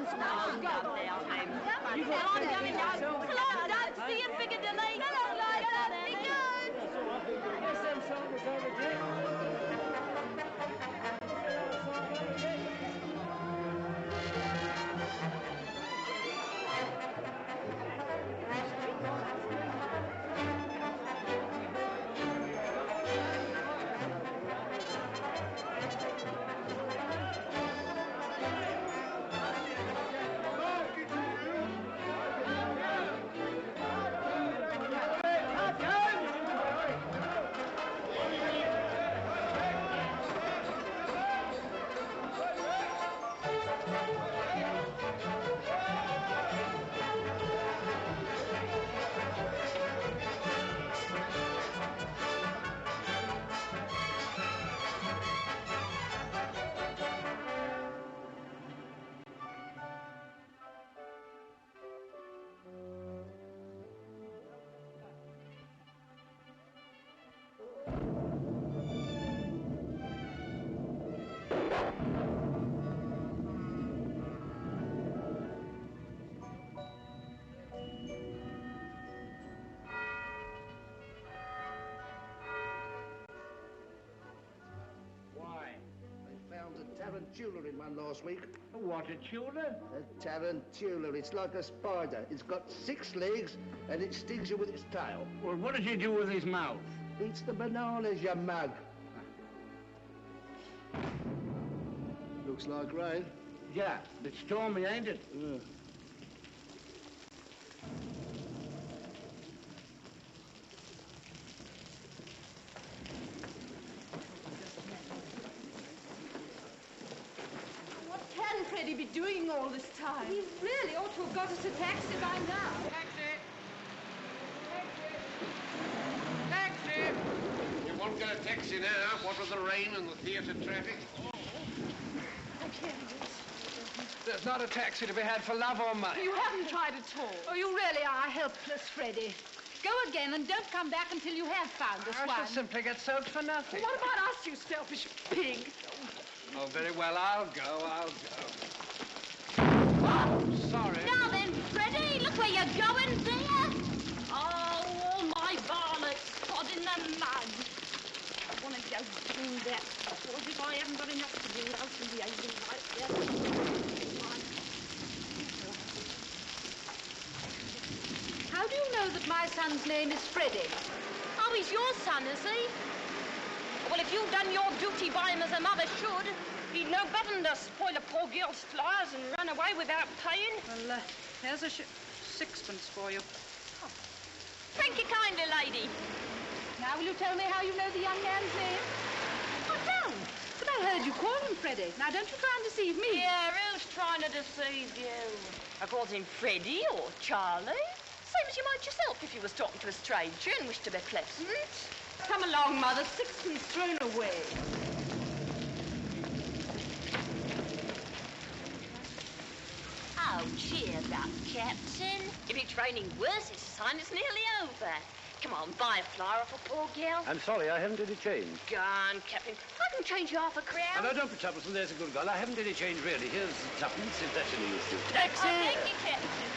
and smash me up there, Come on, Johnny, now. Come on, Dad. See you in Piccadilly. Hello, Liza. Be good. Yes, them songs over there. Tarantula in one last week. What, a tulip? A tarantula. It's like a spider. It's got 6 legs and it stings you with its tail. Well, what does he do with his mouth? Eats the bananas, you mug. Looks like rain. Yeah, it's stormy, ain't it? Yeah. Freddie be doing all this time? He really ought to have got us a taxi by now. Taxi! Taxi! Taxi! You won't get a taxi now, what with the rain and the theatre traffic. Okay. There's not a taxi to be had for love or money. You haven't tried at all. Oh, you really are helpless, Freddie. Go again and don't come back until you have found us I one. shall simply get soaked for nothing. What about us, you selfish pig? Oh, very well, I'll go. Sorry. Now then, Freddie, look where you're going there. Oh, all my varlets, cod in the mud. I want to go do that. What if I haven't got enough to do out in the angel right there? How do you know that my son's name is Freddie? Oh, he's your son, is he? Well, if you've done your duty by him as a mother should, he'd know better than to spoil a poor girl's flowers and run away without paying. Well, here's a sixpence for you. Oh. Thank you kindly, lady. Now, will you tell me how you know the young man's name? I don't. But I heard you call him Freddie. Now, don't you try and deceive me. Yeah, who's trying to deceive you? I called him Freddie or Charlie. Same as you might yourself if you was talking to a stranger and wished to be pleasant. Come along, Mother. Sixpence thrown away. Oh, cheer up, Captain. If it's raining worse, it's a sign it's nearly over. Come on, buy a flower off a poor girl. I'm sorry, I haven't any change. Go on, Captain. I can change you half a crown. No, don't be troublesome. There's a good girl. I haven't any change, really. Here's tuppence, if that's any use to you. Taxi! Thank you, Captain.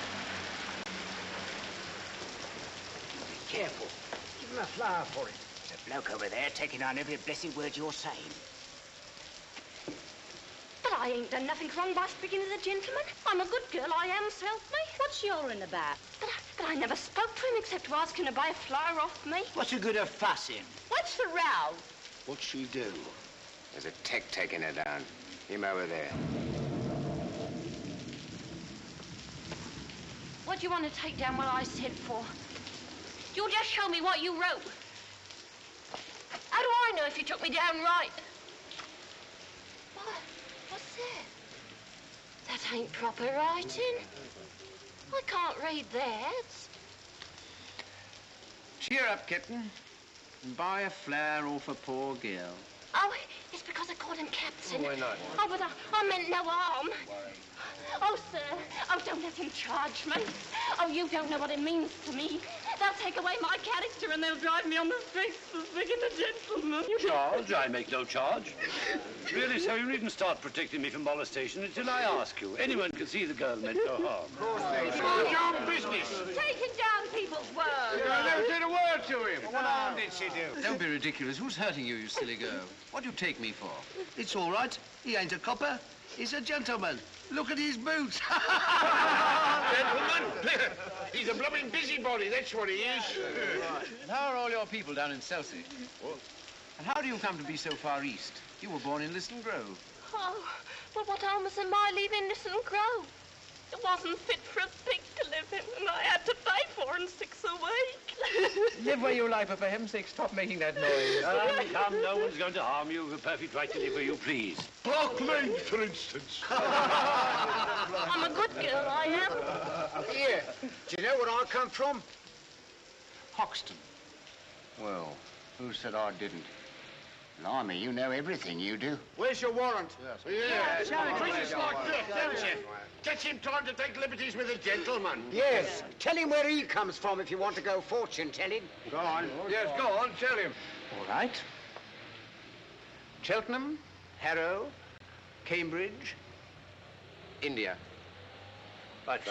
Be careful. Give him a flower for it. There's a bloke over there taking on every blessed word you're saying. But I ain't done nothing wrong by speaking to the gentleman. I'm a good girl, I am, so help me. What's your in about? But I never spoke to him except to ask him to buy a flower off me. What's the good of fussing? What's the row? What'd she do? There's a tech taking her down. Him over there. What do you want to take down what I said for? You'll just show me what you wrote. How do I know if you took me down right? What? What's that? That ain't proper writing. I can't read that. Cheer up, kitten. And buy a flower off a poor girl. Oh, it's because I called him Captain. Why not? Oh, but I meant no harm. Oh, sir. Oh, don't let him charge me. Oh, you don't know what it means to me. They'll take away my character and they'll drive me on the streets for speaking a gentleman. Charge? I make no charge. Really, sir, you needn't start protecting me from molestation until I ask you. Anyone can see the girl meant no harm. Of course they do. Mind your own business. Taking down people's words. I never said a word to him. What harm did she do? Don't be ridiculous. Who's hurting you, you silly girl? What do you take me for? It's all right. He ain't a copper. He's a gentleman. Look at his boots. Gentlemen, he's a blooming busybody, that's what he is. And how are all your people down in Chelsea? And how do you come to be so far east? You were born in Liston Grove. Oh, well, what harm was in my leaving Liston Grove? It wasn't fit for a pig to live in, and I had to pay 4 and 6 a week. Live where you like, but for heaven's sake, stop making that noise. Come, no one's going to harm you. You've a perfect right to live where you please. Block me, for instance. I'm a good girl, I am. Here, do you know where I come from? Hoxton. Well, who said I didn't? Blimey, you know everything, you do. Where's your warrant? Yeah, creatures like that, don't you? Gets him time to take liberties with a gentleman. Yes. Tell him where he comes from if you want to go fortune telling. Go on. Yes, go on, tell him. All right. Cheltenham, Harrow, Cambridge, India. Right.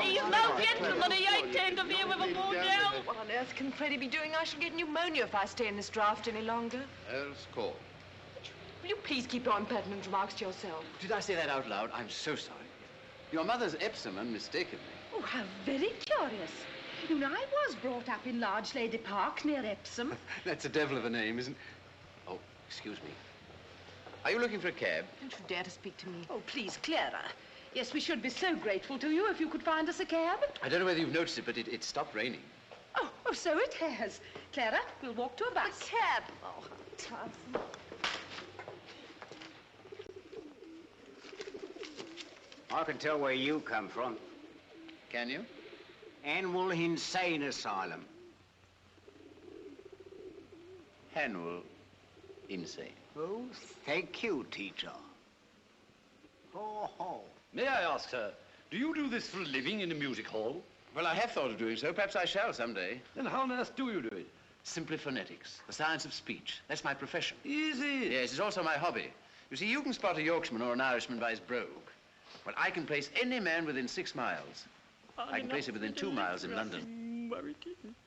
He's no gentleman. He ain't to interfere with a poor girl. What on earth can Freddie be doing? I shall get pneumonia if I stay in this draft any longer. Earl's Court. Will you please keep your impertinent remarks to yourself? Did I say that out loud? I'm so sorry. Your mother's Epsom unmistakably. Oh, how very curious. You know, I was brought up in Large Lady Park near Epsom. That's a devil of a name, isn't it? Oh, excuse me. Are you looking for a cab? Don't you dare to speak to me. Oh, please, Clara. Yes, we should be so grateful to you if you could find us a cab. I don't know whether you've noticed it, but it stopped raining. Oh, so it has. Clara, we'll walk to a bus. A cab. Oh, Tarzan. I can tell where you come from. Can you? Annual Insane Asylum. Hanwell. Insane. Oh, thank you, teacher. Ho. May I ask, sir, do you do this for a living in a music hall? Well, I have thought of doing so. Perhaps I shall someday. Then how on earth do you do it? Simply phonetics, the science of speech. That's my profession. Is it? Yes, it's also my hobby. You see, you can spot a Yorkshireman or an Irishman by his brogue. But I can place any man within 6 miles. I can place him within 2 miles in London.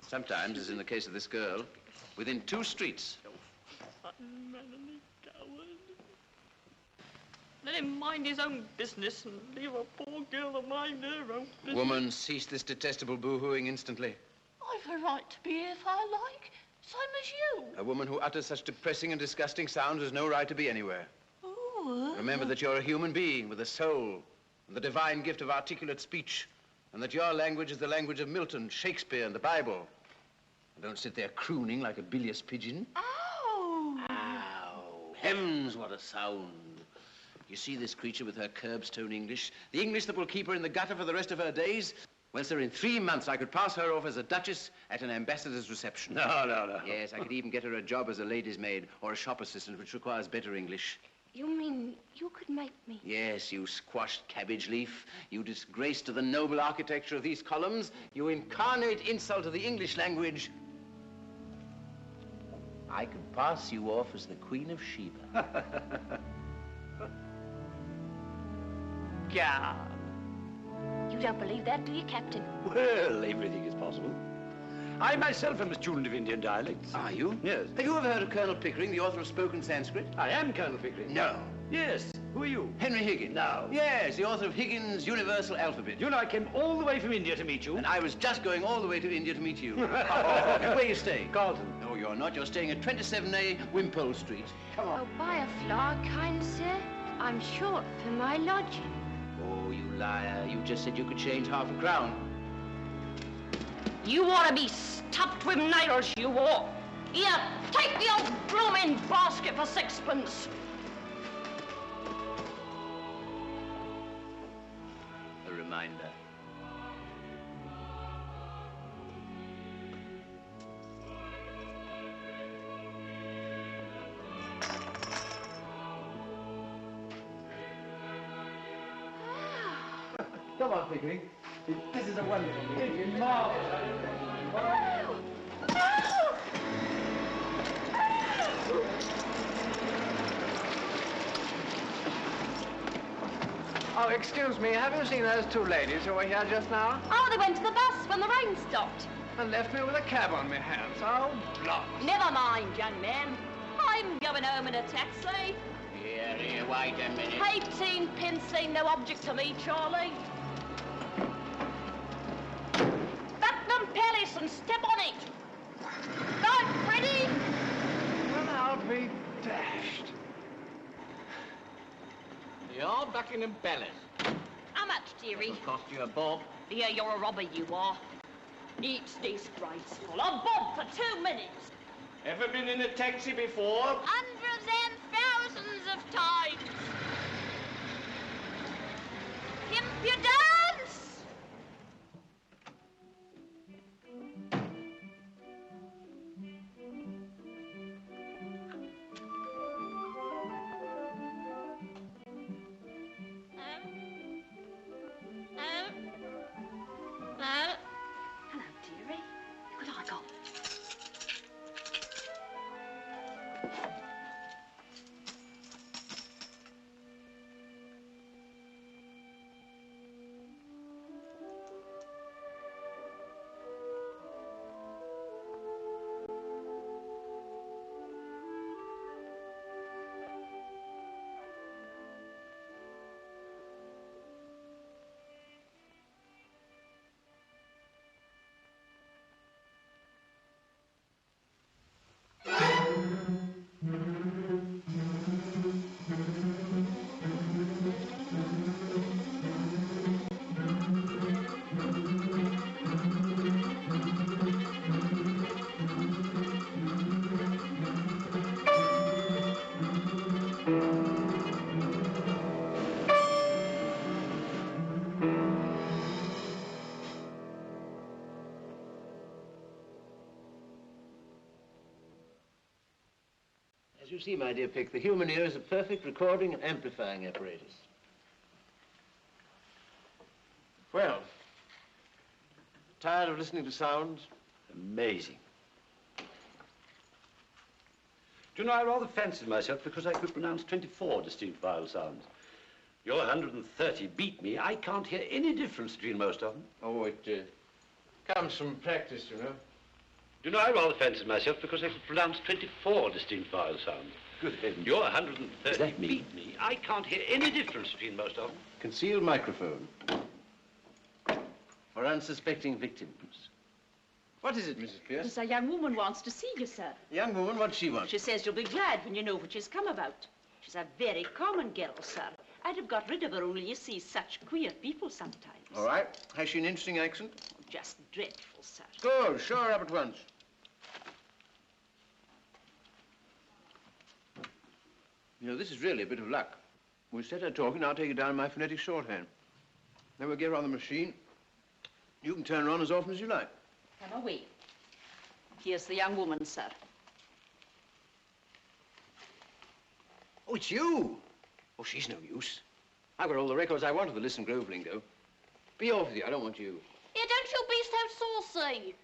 Sometimes, as in the case of this girl, within 2 streets. Let him mind his own business and leave a poor girl to mind her own business. Woman, cease this detestable boo-hooing instantly. I've a right to be here if I like, same as you. A woman who utters such depressing and disgusting sounds has no right to be anywhere. Oh. Remember that you're a human being with a soul and the divine gift of articulate speech, and that your language is the language of Milton, Shakespeare, and the Bible. And don't sit there crooning like a bilious pigeon. Ow! Ow! Hems, what a sound. You see this creature with her curbstone English? The English that will keep her in the gutter for the rest of her days? Well, sir, in 3 months I could pass her off as a duchess at an ambassador's reception. No. Yes, I could even get her a job as a lady's maid or a shop assistant, which requires better English. You mean you could make me? Yes, you squashed cabbage leaf. You disgrace to the noble architecture of these columns. You incarnate insult to the English language. I could pass you off as the Queen of Sheba. Yeah. You don't believe that, do you, Captain? Well, everything is possible. I myself am a student of Indian dialects. Are you? Yes. Have you ever heard of Colonel Pickering, the author of Spoken Sanskrit? I am Colonel Pickering. No. Yes. Who are you? Henry Higgins. No. Yes, the author of Higgins' Universal Alphabet. You know, I came all the way from India to meet you. And I was just going all the way to India to meet you. Where are you staying? Carlton. No, you're not. You're staying at 27A Wimpole Street. Come on. Oh, buy a flower, kind sir. I'm short for my lodging. Oh, you liar. You just said you could change half a crown. You ought to be stuffed with nails, you ought. Here, take the old blooming basket for 6pence. A reminder. Come on, Pickering. This is a wonderful thing. Oh, excuse me, have you seen those two ladies who were here just now? Oh, they went to the bus when the rain stopped. And left me with a cab on my hands. Oh, blast. Never mind, young man. I'm going home in a taxi. Here, wait a minute. 18 pence ain't no object to me, Charlie. Buckingham Palace and step on it. Right, Freddie? Well, I'll be dashed. You're Buckingham Palace. How much, dearie? It'll cost you a bob. Yeah, you're a robber, you are. It's disgraceful. A bob for 2 minutes. Ever been in a taxi before? Hundreds and thousands of times. Impudence! No. Hello, dearie. Good I got. As you see, my dear Pick, the human ear is a perfect recording and amplifying apparatus. Well, tired of listening to sounds? Amazing. Do you know, I rather fancied myself because I could pronounce 24 distinct vowel sounds. Your 130 beat me. I can't hear any difference between most of them. Oh, it comes from practice, you know. Do you know, I rather fancied myself because I could pronounce 24 distinct vowel sounds. Good heavens. Your 130 beat me. I can't hear any difference between most of them. Concealed microphone. For unsuspecting victims. What is it, Mrs. Pierce? Yes, a young woman wants to see you, sir. Young woman, what does she want? She says you'll be glad when you know what she's come about. She's a very common girl, sir. I'd have got rid of her only you see such queer people sometimes. All right. Has she an interesting accent? Just dreadful, sir. Good. Show her up at once. You know, this is really a bit of luck. We set her talking, I'll take it down in my phonetic shorthand. Then we'll get her on the machine. You can turn her on as often as you like. Come away. Here's the young woman, sir. Oh, it's you. Oh, she's no use. I've got all the records I want of the Listen Grove lingo. Be off with you. I don't want you. Yeah, don't you be so saucy.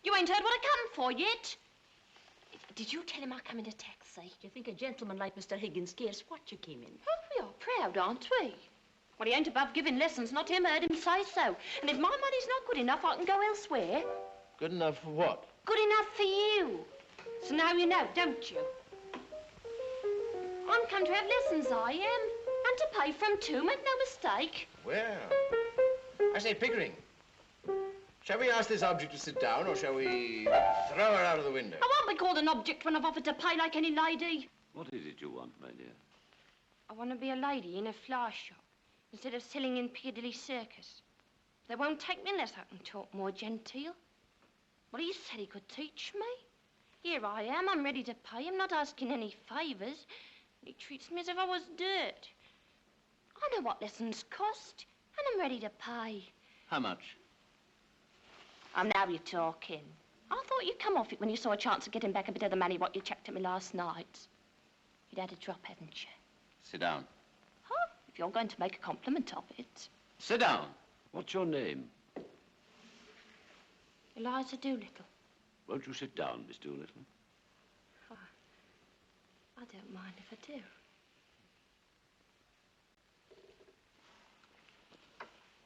You ain't heard what I come for yet. Did you tell him I come in a taxi? Do you think a gentleman like Mr. Higgins cares what you came in? Oh, we are proud, aren't we? Well, he ain't above giving lessons, not him, heard him say so. And if my money's not good enough, I can go elsewhere. Good enough for what? Good enough for you. So now you know, don't you? I'm come to have lessons, I am. And to pay for 'em too, make no mistake. Well, I say, Pickering, shall we ask this object to sit down, or shall we throw her out of the window? I won't be called an object when I've offered to pay like any lady. What is it you want, my dear? I want to be a lady in a flower shop instead of selling in Piccadilly Circus. They won't take me unless I can talk more genteel. Well, he said he could teach me. Here I am, I'm ready to pay him, not asking any favours. He treats me as if I was dirt. I know what lessons cost, and I'm ready to pay. How much? Now you're talking. I thought you'd come off it when you saw a chance of getting back a bit of the money what you chucked at me last night. You'd had a drop, hadn't you? Sit down. Huh? If you're going to make a compliment of it. Sit down. What's your name? Eliza Doolittle. Won't you sit down, Miss Doolittle? I don't mind if I do.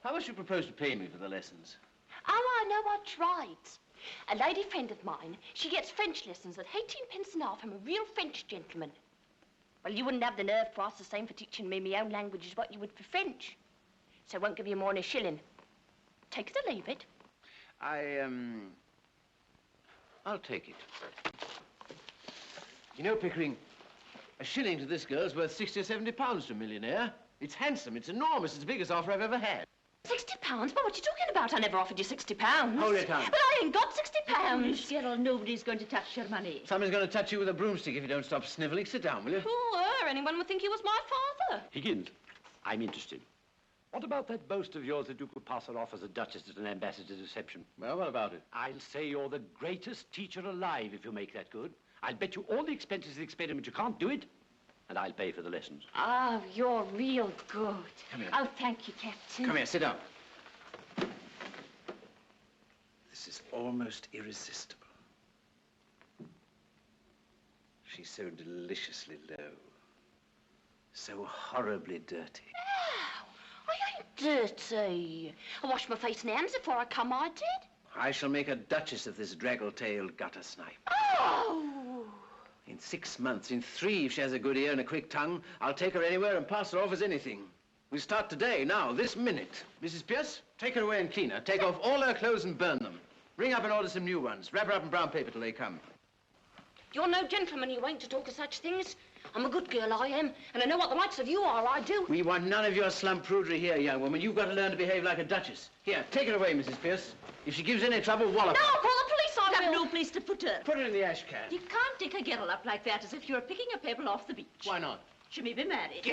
How much do you propose to pay me for the lessons? Oh, I know what's right. A lady friend of mine, she gets French lessons at 18 pence an hour from a real French gentleman. Well, you wouldn't have the nerve to ask the same for teaching me my own language as what you would for French. So I won't give you more than a shilling. Take it or leave it. I'll take it. You know, Pickering, a shilling to this girl's worth 60 or 70 pounds to a millionaire. It's handsome, it's enormous, it's the biggest offer I've ever had. 60 pounds? But what are you talking about? I never offered you 60 pounds. Hold your tongue. But I ain't got 60 pounds. Miss Gerald, nobody's going to touch your money. Somebody's going to touch you with a broomstick if you don't stop sniveling. Sit down, will you? Poor, anyone would think he was my father. Higgins, I'm interested. What about that boast of yours that you could pass her off as a duchess at an ambassador's reception? Well, what about it? I'll say you're the greatest teacher alive if you make that good. I'll bet you all the expenses of the experiment you can't do it, and I'll pay for the lessons. Oh, you're real good. Come here. Oh, thank you, Captain. Come here, sit down. This is almost irresistible. She's so deliciously low. So horribly dirty. I ain't dirty. I washed my face and hands before I come, I did. I shall make a duchess of this draggle-tailed gutter snipe. Oh! In 6 months, in 3, if she has a good ear and a quick tongue, I'll take her anywhere and pass her off as anything. We start today, now, this minute. Mrs. Pierce, take her away and clean her. Take off all her clothes and burn them. Ring up and order some new ones. Wrap her up in brown paper till they come. You're no gentleman, you ain't, to talk of such things. I'm a good girl, I am, and I know what the likes of you are, I do. We want none of your slump prudery here, young woman. You've got to learn to behave like a duchess. Here, take her away, Mrs. Pierce. If she gives any trouble, wallop her. No, I'll call the police, I I've will. no place to put her. Put her in the ash can. You can't take a girl up like that as if you were picking a pebble off the beach. Why not? She may be married.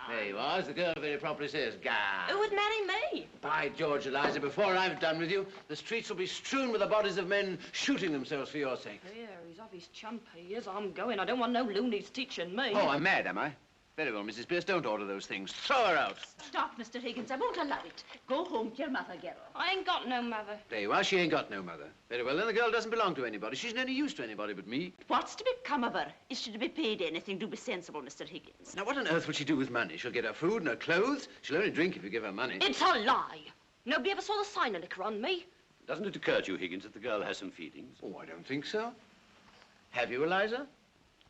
There you are, as the girl very properly says. Gah. Who would marry me? By George, Eliza, before I've done with you, the streets will be strewn with the bodies of men shooting themselves for your sake. Here, he's off his chump. He is. I'm going. I don't want no loonies teaching me. Oh, I'm mad, am I? Very well, Mrs. Pierce, don't order those things. Throw her out. Stop, Mr. Higgins. I won't allow it. Go home to your mother, Gerald. I ain't got no mother. There you are, she ain't got no mother. Very well, then the girl doesn't belong to anybody. She's no use to anybody but me. What's to become of her? Is she to be paid anything? Do be sensible, Mr. Higgins. Now, what on earth will she do with money? She'll get her food and her clothes. She'll only drink if you give her money. It's a lie. Nobody ever saw the sign of liquor on me. Doesn't it occur to you, Higgins, that the girl has some feelings? Oh, I don't think so. Have you, Eliza?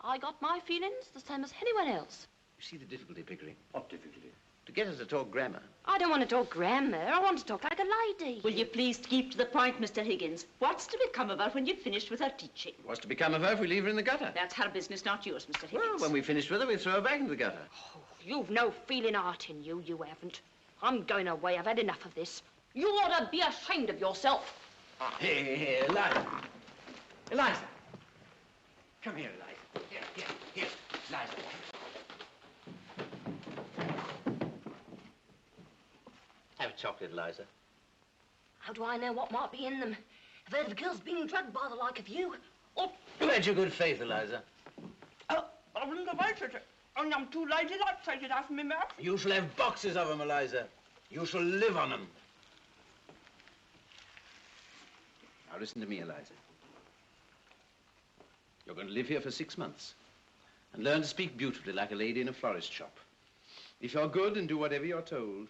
I got my feelings the same as anyone else. You see the difficulty, Pickering? What difficulty? To get her to talk grammar. I don't want to talk grammar. I want to talk like a lady. Will you please keep to the point, Mr. Higgins? What's to become of her when you've finished with her teaching? What's to become of her if we leave her in the gutter? That's her business, not yours, Mr. Higgins. Well, when we've finished with her, we throw her back into the gutter. Oh, you've no feeling heart in you, you haven't. I'm going away. I've had enough of this. You ought to be ashamed of yourself. Here, Eliza. Eliza. Come here, Eliza. Here, Eliza. Have chocolate, Eliza. How do I know what might be in them? I've heard of girls being drugged by the like of you. Oh, Where's your good faith, Eliza? I wouldn't have answered it. Only I'm too lazy to take it out of my mouth. You shall have boxes of them, Eliza. You shall live on them. Now, listen to me, Eliza. You're going to live here for 6 months and learn to speak beautifully like a lady in a florist shop. If you're good and do whatever you're told,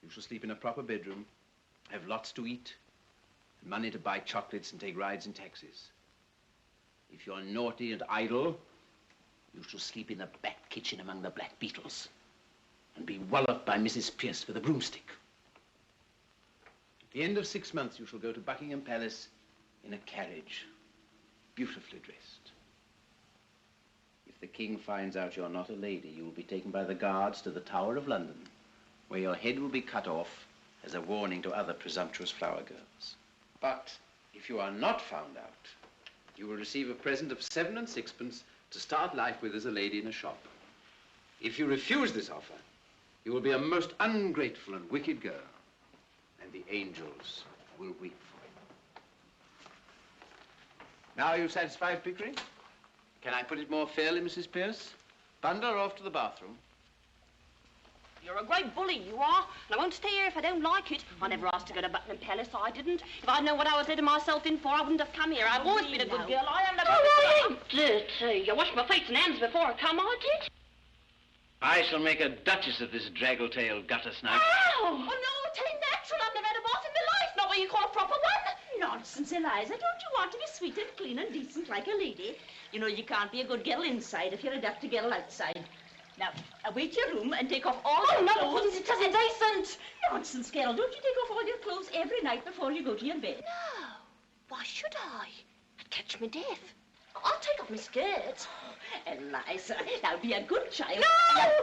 you shall sleep in a proper bedroom, have lots to eat, and money to buy chocolates and take rides in taxis. If you're naughty and idle, you shall sleep in the back kitchen among the black beetles and be walloped by Mrs. Pierce with a broomstick. At the end of 6 months, you shall go to Buckingham Palace in a carriage, beautifully dressed. If the king finds out you're not a lady, you will be taken by the guards to the Tower of London, where your head will be cut off as a warning to other presumptuous flower girls. But if you are not found out, you will receive a present of 7 and 6pence to start life with as a lady in a shop. If you refuse this offer, you will be a most ungrateful and wicked girl, and the angels will weep for you. Now are you satisfied, Pickering? Can I put it more fairly, Mrs. Pierce? Bundle her off to the bathroom. You're a great bully, you are. And I won't stay here if I don't like it. I never asked to go to Buckingham Palace, I didn't. If I'd known what I was letting myself in for, I wouldn't have come here. I've always been a good girl. I am never... Oh, dirty. I washed my face and hands before I come, I did. I shall make a duchess of this draggle-tailed gutter snipe. Ow! Oh, no, it ain't natural. I've never had a bath in my life. Not what you call a proper one. Nonsense, Eliza. Don't you want to be sweet and clean and decent like a lady? You know you can't be a good girl inside if you're a dirty girl outside. Now, away to your room and take off all your clothes. It isn't decent. Nonsense, girl. Don't you take off all your clothes every night before you go to your bed? No. Why should I? I'd catch me death. I'll take off my skirts. Eliza, now be a good child.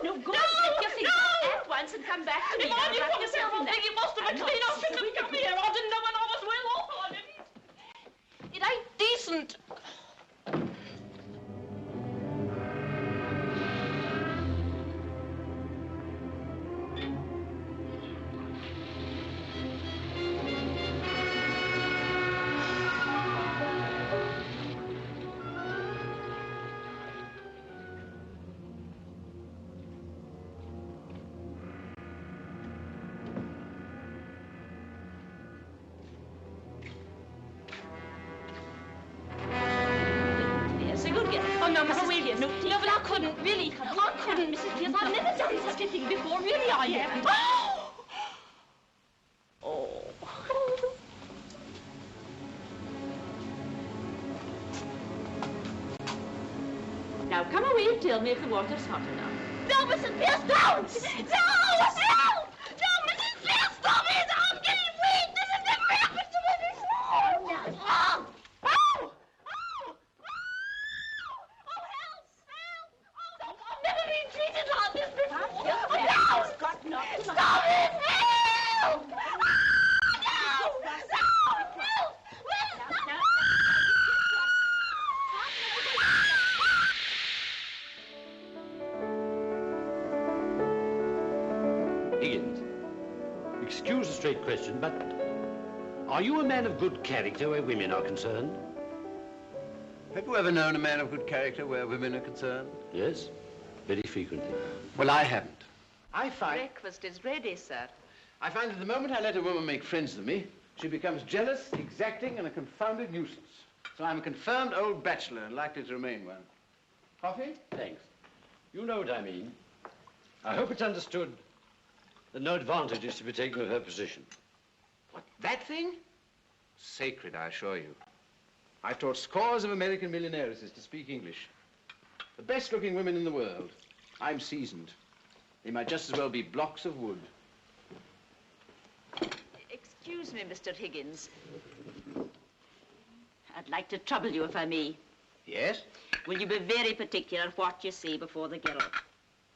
No, go and take your things off at once and come back to me. If I knew for myself how big it must have been clean, I shouldn't have come here. I didn't know when I was well off. I didn't. It ain't decent. No, but I couldn't, really. I couldn't, Mrs. Pierce. I've never done such a thing before, really, I haven't. Oh. Now, come away and tell me if the water's hot enough. No, Mrs. Pierce, don't! No, Mrs. Pierce, stop it! I'm getting weak! This has never happened to me before! Oh, no. I've never been treated like this before. Stop it! Help! Higgins, excuse a straight question, but are you a man of good character where women are concerned? Have you ever known a man of good character where women are concerned? Yes, very frequently. Well, I haven't. I find Breakfast is ready, sir. that the moment I let a woman make friends with me, she becomes jealous, exacting, and a confounded nuisance. So I'm a confirmed old bachelor and likely to remain one. Coffee? Thanks. You know what I mean. I hope it's understood that no advantage is to be taken of her position. What, that thing? Sacred, I assure you. I've taught scores of American millionaires to speak English. The best-looking women in the world. I'm seasoned. They might just as well be blocks of wood. Excuse me, Mr. Higgins. I'd like to trouble you, if I may. Yes? Will you be very particular what you say before the girl?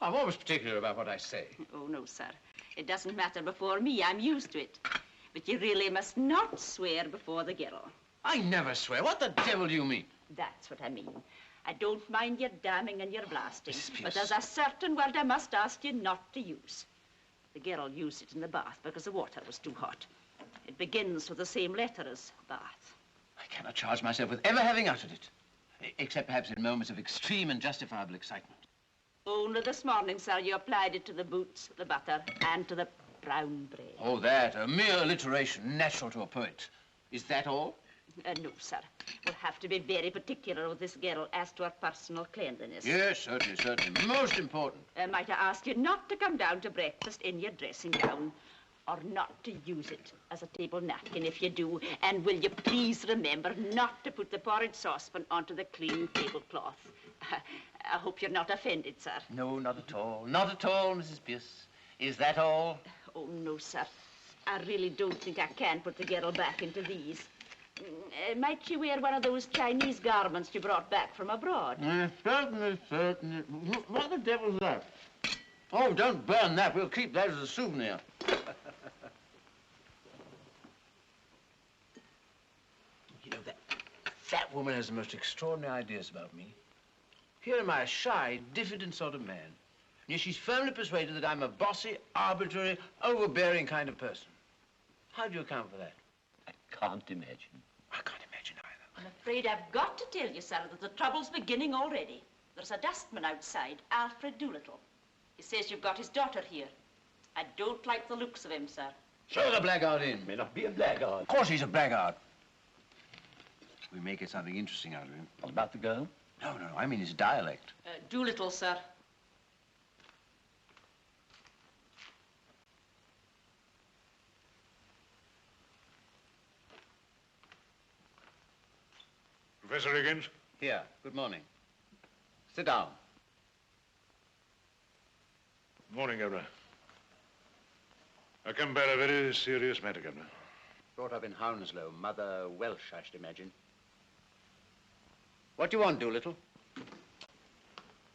I'm always particular about what I say. Oh, no, sir. It doesn't matter before me. I'm used to it. But you really must not swear before the girl. I never swear. What the devil do you mean? That's what I mean. I don't mind your damning and your blasting, Mrs. Pierce. but there's a certain word I must ask you not to use. The girl used it in the bath because the water was too hot. It begins with the same letter as bath. I cannot charge myself with ever having uttered it. Except perhaps in moments of extreme and justifiable excitement. Only this morning, sir, you applied it to the boots, the butter, and to the brown bread. Oh, that, a mere alliteration, natural to a poet. Is that all? No, sir. We'll have to be very particular with this girl as to her personal cleanliness. Yes, certainly, certainly. Most important. Might I ask you not to come down to breakfast in your dressing gown, or not to use it as a table napkin if you do, and will you please remember not to put the porridge saucepan onto the clean tablecloth. I hope you're not offended, sir. No, not at all. Not at all, Mrs. Pierce. Is that all? Oh, no, sir. I really don't think I can put the girl back into these. Might she wear one of those Chinese garments you brought back from abroad? Certainly, certainly. What the devil's that? Oh, don't burn that. We'll keep that as a souvenir. You know, that woman has the most extraordinary ideas about me. Here am I, a shy, diffident sort of man. Yet she's firmly persuaded that I'm a bossy, arbitrary, overbearing kind of person. How do you account for that? I can't imagine. I can't imagine either. I'm afraid I've got to tell you, sir, that the trouble's beginning already. There's a dustman outside, Alfred Doolittle. He says you've got his daughter here. I don't like the looks of him, sir. Throw the blackguard in. May not be a blackguard. Of course he's a blackguard. We may get something interesting out of him. What about the girl? No, I mean his dialect. Doolittle, sir. Professor Higgins? Here, good morning. Sit down. Morning, Governor. I come about a very serious matter, Governor. Brought up in Hounslow, Mother Welsh, I should imagine. What do you want, Doolittle?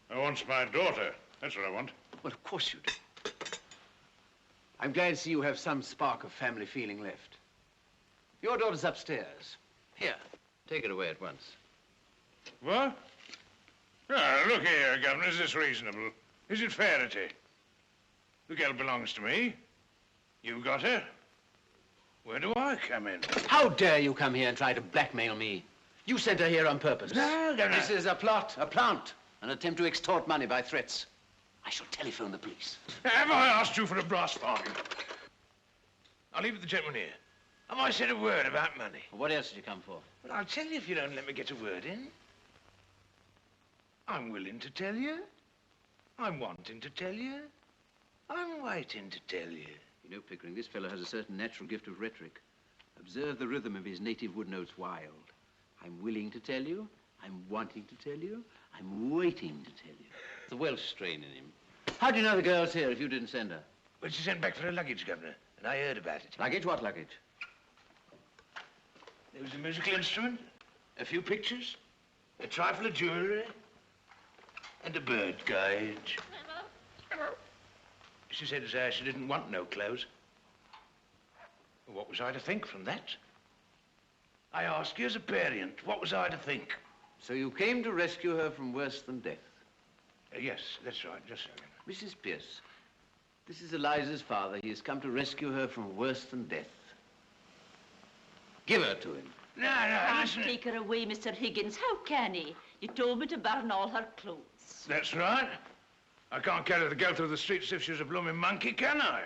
I want my daughter. That's what I want. Well, of course you do. I'm glad to see you have some spark of family feeling left. Your daughter's upstairs. Here, take it away at once. What? Ah, look here, Governor, is this reasonable? Is it fairity? The girl belongs to me. You got her. Where do I come in? How dare you come here and try to blackmail me? You sent her here on purpose. No, Governor. This is a plot, a plant, an attempt to extort money by threats. I shall telephone the police. Have I asked you for a brass farthing? I'll leave it to the gentleman here. Have I said a word about money? What else did you come for? Well, I'll tell you if you don't let me get a word in. I'm willing to tell you. I'm wanting to tell you. I'm waiting to tell you. You know, Pickering, this fellow has a certain natural gift of rhetoric. Observe the rhythm of his native wood notes wild. I'm willing to tell you. I'm wanting to tell you. I'm waiting to tell you. The Welsh strain in him. How do you know the girl's here if you didn't send her? Well, she sent back for her luggage, Governor, and I heard about it. Luggage? What luggage? There was a musical instrument, a few pictures, a trifle of jewelry, and a bird cage. She said she didn't want no clothes. What was I to think from that? I ask you as a parent, what was I to think? So you came to rescue her from worse than death? Yes, that's right, just so. Mrs. Pierce, this is Eliza's father. He has come to rescue her from worse than death. Give her to him. No, Can't listen. take her away, Mr. Higgins. How can he? You told me to burn all her clothes. That's right. I can't carry the girl through the streets as if she was a blooming monkey, can I?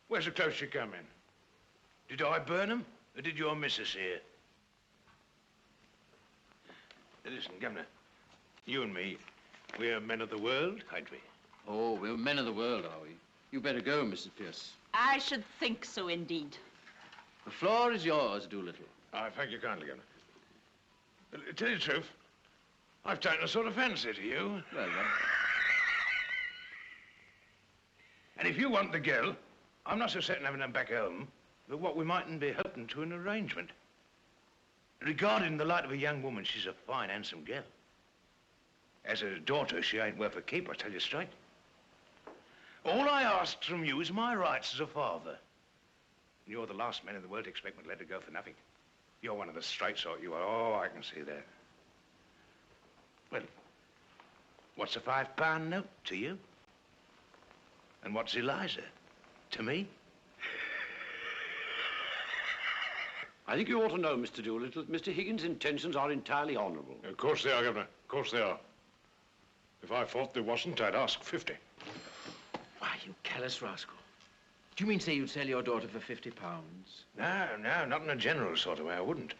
Where's the clothes she come in? Did I burn them, or did your missus here? Listen, Governor, you and me, we're men of the world, ain't we? Oh, we're men of the world, are we? You better go, Mrs. Pierce. I should think so, indeed. The floor is yours, Doolittle. I thank you kindly, Governor. Tell you the truth, I've taken a sort of fancy to you. Well, then. And if you want the girl, I'm not so certain having them back home, but what we mightn't be hoping to an arrangement. Regarded in the light of a young woman, she's a fine, handsome girl. As a daughter, she ain't worth a keep, I tell you straight. All I ask from you is my rights as a father. And you're the last man in the world to expect me to let her go for nothing. You're one of the straight sort, you are. Oh, I can see that. Well, what's a £5 note to you? And what's Eliza to me? I think you ought to know, Mr. Doolittle, that Mr. Higgins' intentions are entirely honourable. Of course they are, Governor. Of course they are. If I thought there wasn't, I'd ask 50. Why, you callous rascal. Do you mean say you'd sell your daughter for £50? No, not in a general sort of way, I wouldn't.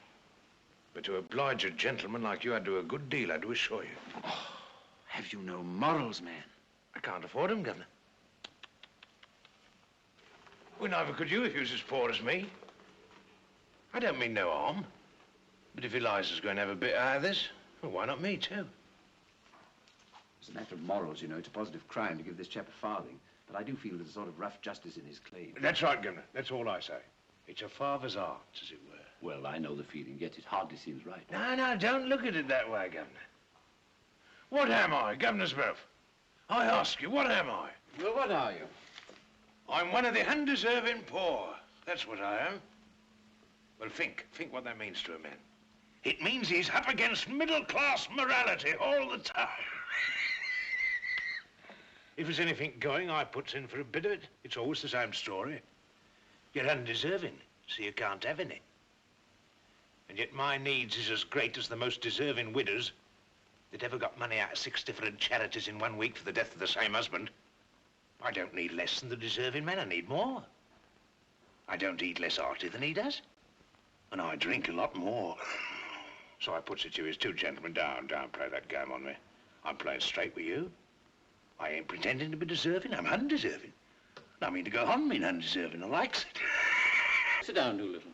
But to oblige a gentleman like you, I'd do a good deal, I do assure you. Oh, have you no morals, man? I can't afford them, Governor. Well, neither could you if you was as poor as me. I don't mean no harm. But if Eliza's going to have a bit out of this, well, why not me, too? As a matter of morals, you know, it's a positive crime to give this chap a farthing. But I do feel there's a sort of rough justice in his claim. That's right, Governor. That's all I say. It's a father's art, as it were. Well, I know the feeling, yet it hardly seems right. No, don't look at it that way, Governor. What am I, Governor's Buff? I ask you, what am I? Well, what are you? I'm one of the undeserving poor. That's what I am. Well, think what that means to a man. It means he's up against middle-class morality all the time. If there's anything going, I puts in for a bit of it. It's always the same story. You're undeserving, so you can't have any. And yet my needs is as great as the most deserving widows that ever got money out of 6 different charities in 1 week for the death of the same husband. I don't need less than the deserving man. I need more. I don't eat less hearty than he does. And I drink a lot more. So I puts it to you as two gentlemen, don't play that game on me. I'm playing straight with you. I ain't pretending to be deserving. I'm undeserving. I mean to go on being undeserving. I likes it. Sit down, Doolittle.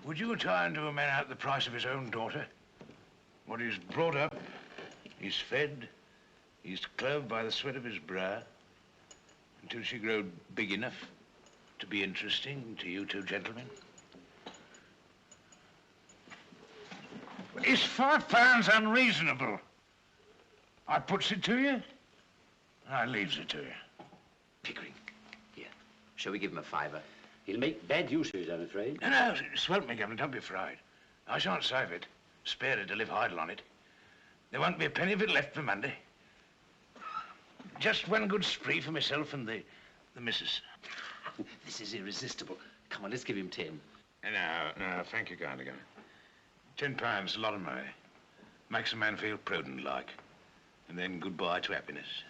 Would you try and do a man out the price of his own daughter? What he's brought up, he's fed, he's clothed by the sweat of his brow, until she grow big enough to be interesting to you two gentlemen? Is £5 unreasonable? I puts it to you, and I leaves it to you. Pickering, here. Shall we give him a fiver? He'll make bad use of it, I'm afraid. No, swelp me, Governor, don't be fried. I shan't save it. Spare it to live idle on it. There won't be a penny of it left for Monday. Just one good spree for myself and the missus. This is irresistible. Come on, let's give him 10. No, thank you kindly, Governor. £10, a lot of money. Makes a man feel prudent like. And then goodbye to happiness.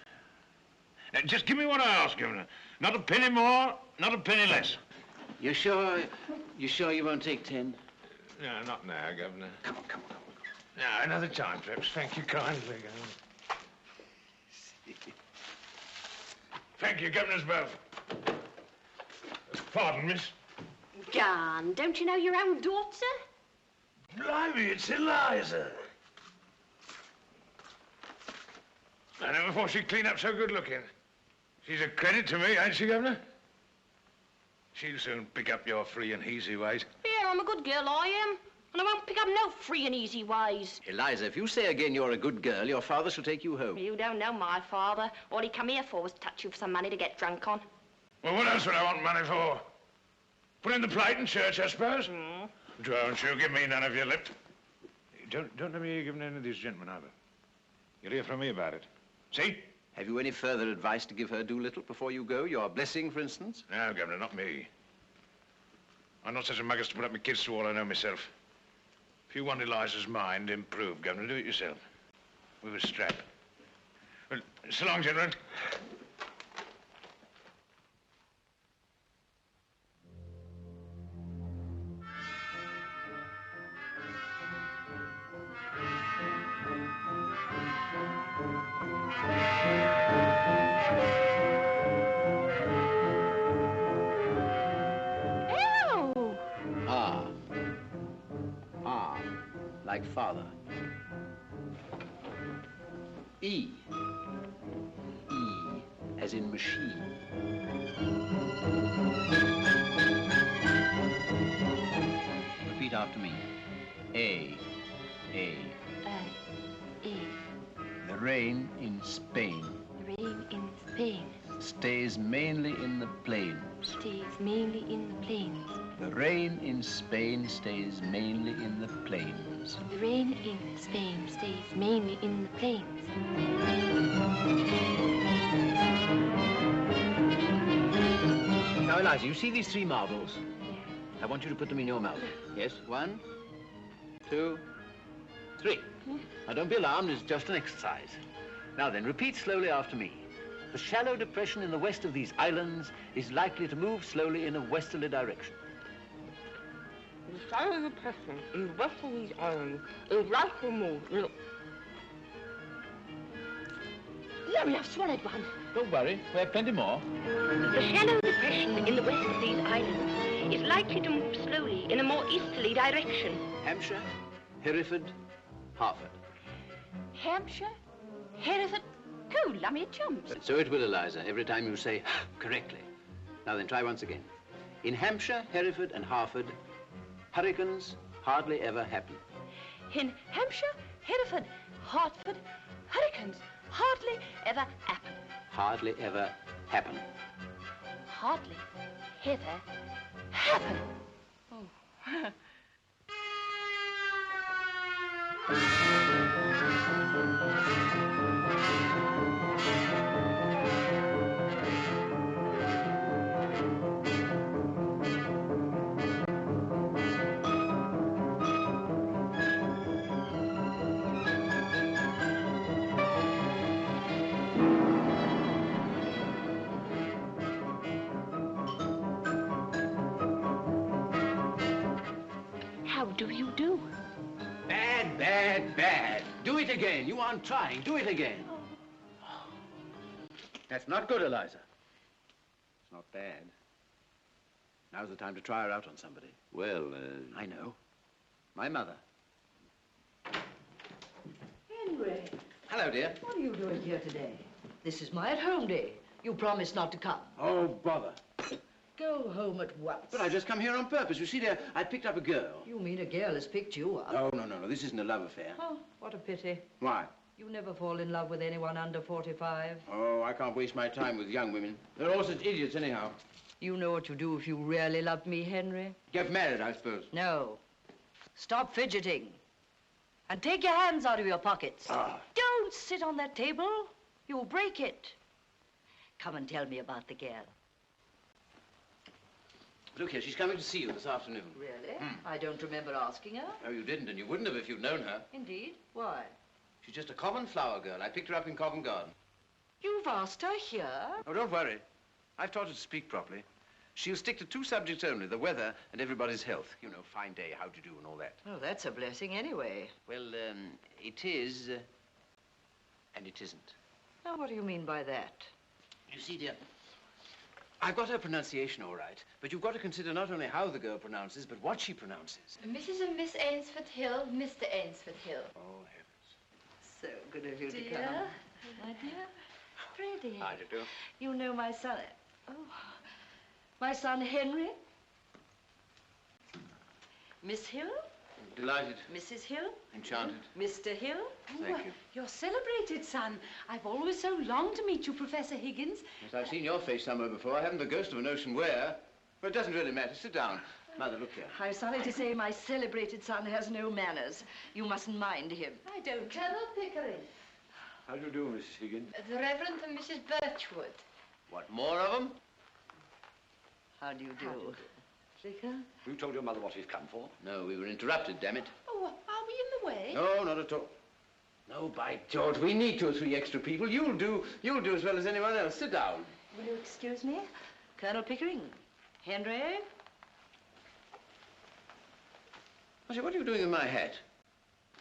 Now, just give me what I ask, Governor. Not a penny more, not a penny less. You sure you won't take 10? No, not now, Governor. Come on. No, another time, perhaps. Thank you kindly, Governor. Thank you, Governors both. Pardon, miss. John, don't you know your own daughter? Blimey, it's Eliza. I never thought she'd clean up so good looking. She's a credit to me, ain't she, Governor? She'll soon pick up your free and easy ways. Yeah, I'm a good girl, I am. And I won't pick up no free and easy ways. Eliza, if you say again you're a good girl, your father shall take you home. You don't know my father. All he come here for was to touch you for some money to get drunk on. Well, what else would I want money for? Put in the plate in church, I suppose. Don't you give me none of your lip. Don't let me hear you giving any of these gentlemen either. You'll hear from me about it. See? Have you any further advice to give her, Doolittle, before you go? Your blessing, for instance? No, Governor, not me. I'm not such a mug as to put up my kids to all I know myself. If you want Eliza's mind improved, Governor, do it yourself. With a strap. Well, so long, gentlemen. Like father. E. E, as in machine. Repeat after me. A. E. The rain in Spain. The rain in Spain. Stays mainly in the plains. Stays mainly in the plains. The rain in Spain stays mainly in the plains. The rain in Spain stays mainly in the plains. Now, Eliza, you see these 3 marbles? I want you to put them in your mouth. Yes, 1, 2, 3. Now, don't be alarmed, it's just an exercise. Now then, repeat slowly after me. The shallow depression in the west of these islands is likely to move slowly in a westerly direction. The shallow depression in the west of these islands is likely to move. Larry, I've swallowed one. Don't worry, we have plenty more. The shallow depression in the west of these islands is likely to move slowly in a more easterly direction. Hampshire, Hereford, Hartford. Hampshire, Hereford, cool, lummy chumps. So it will, Eliza, every time you say correctly. Now then, try once again. In Hampshire, Hereford, and Hartford, hurricanes hardly ever happen. In Hampshire, Hereford, Hartford, hurricanes hardly ever happen. Hardly ever happen. Hardly ever happen. Oh. Bad, bad, bad. Do it again. You aren't trying. Do it again. That's not good, Eliza. It's not bad. Now's the time to try her out on somebody. Well, I know. My mother. Henry. Hello, dear. What are you doing here today? This is my at-home day. You promised not to come. Oh, bother. Go home at once. But I just come here on purpose. You see, dear, I picked up a girl. You mean a girl has picked you up? No. This isn't a love affair. Oh, what a pity. Why? You never fall in love with anyone under 45. Oh, I can't waste my time with young women. They're all such idiots anyhow. You know what you do if you really love me, Henry? Get married, I suppose. No. Stop fidgeting. And take your hands out of your pockets. Don't sit on that table. You'll break it. Come and tell me about the girl. Look here, she's coming to see you this afternoon. Really? I don't remember asking her. No, you didn't, and you wouldn't have if you'd known her. Indeed? Why? She's just a common flower girl. I picked her up in Covent Garden. You've asked her here? Oh, don't worry. I've taught her to speak properly. She'll stick to 2 subjects only, the weather and everybody's health. You know, fine day, how do you do, and all that. Oh, that's a blessing anyway. Well, it is, and it isn't. Now, what do you mean by that? You see, dear, I've got her pronunciation all right, but you've got to consider not only how the girl pronounces, but what she pronounces. Mrs. and Miss Ainsford Hill, Mr. Ainsford Hill. Oh, heavens. So good of you to Dear, come. my dear, Freddie. How do you do? You know my son. Oh, my son Henry. Miss Hill? Delighted. Mrs. Hill? Enchanted. Mr. Hill? Thank you. You're celebrated, son. I've always so longed to meet you, Professor Higgins. Yes, I've seen your face somewhere before. I haven't the ghost of a notion where. But it doesn't really matter. Sit down. Mother, look here. I'm sorry to say my celebrated son has no manners. You mustn't mind him. I don't. Colonel Pickering. how do you do, Mrs. Higgins? The Reverend and Mrs. Birchwood. What, more of them? How do you do? Shaker? You told your mother what he's come for? No, we were interrupted, damn it. Oh, are we in the way? No, not at all. No, by George, we need 2 or 3 extra people. You'll do as well as anyone else. Sit down. Will you excuse me? Colonel Pickering. Henry? I say, what are you doing with my hat?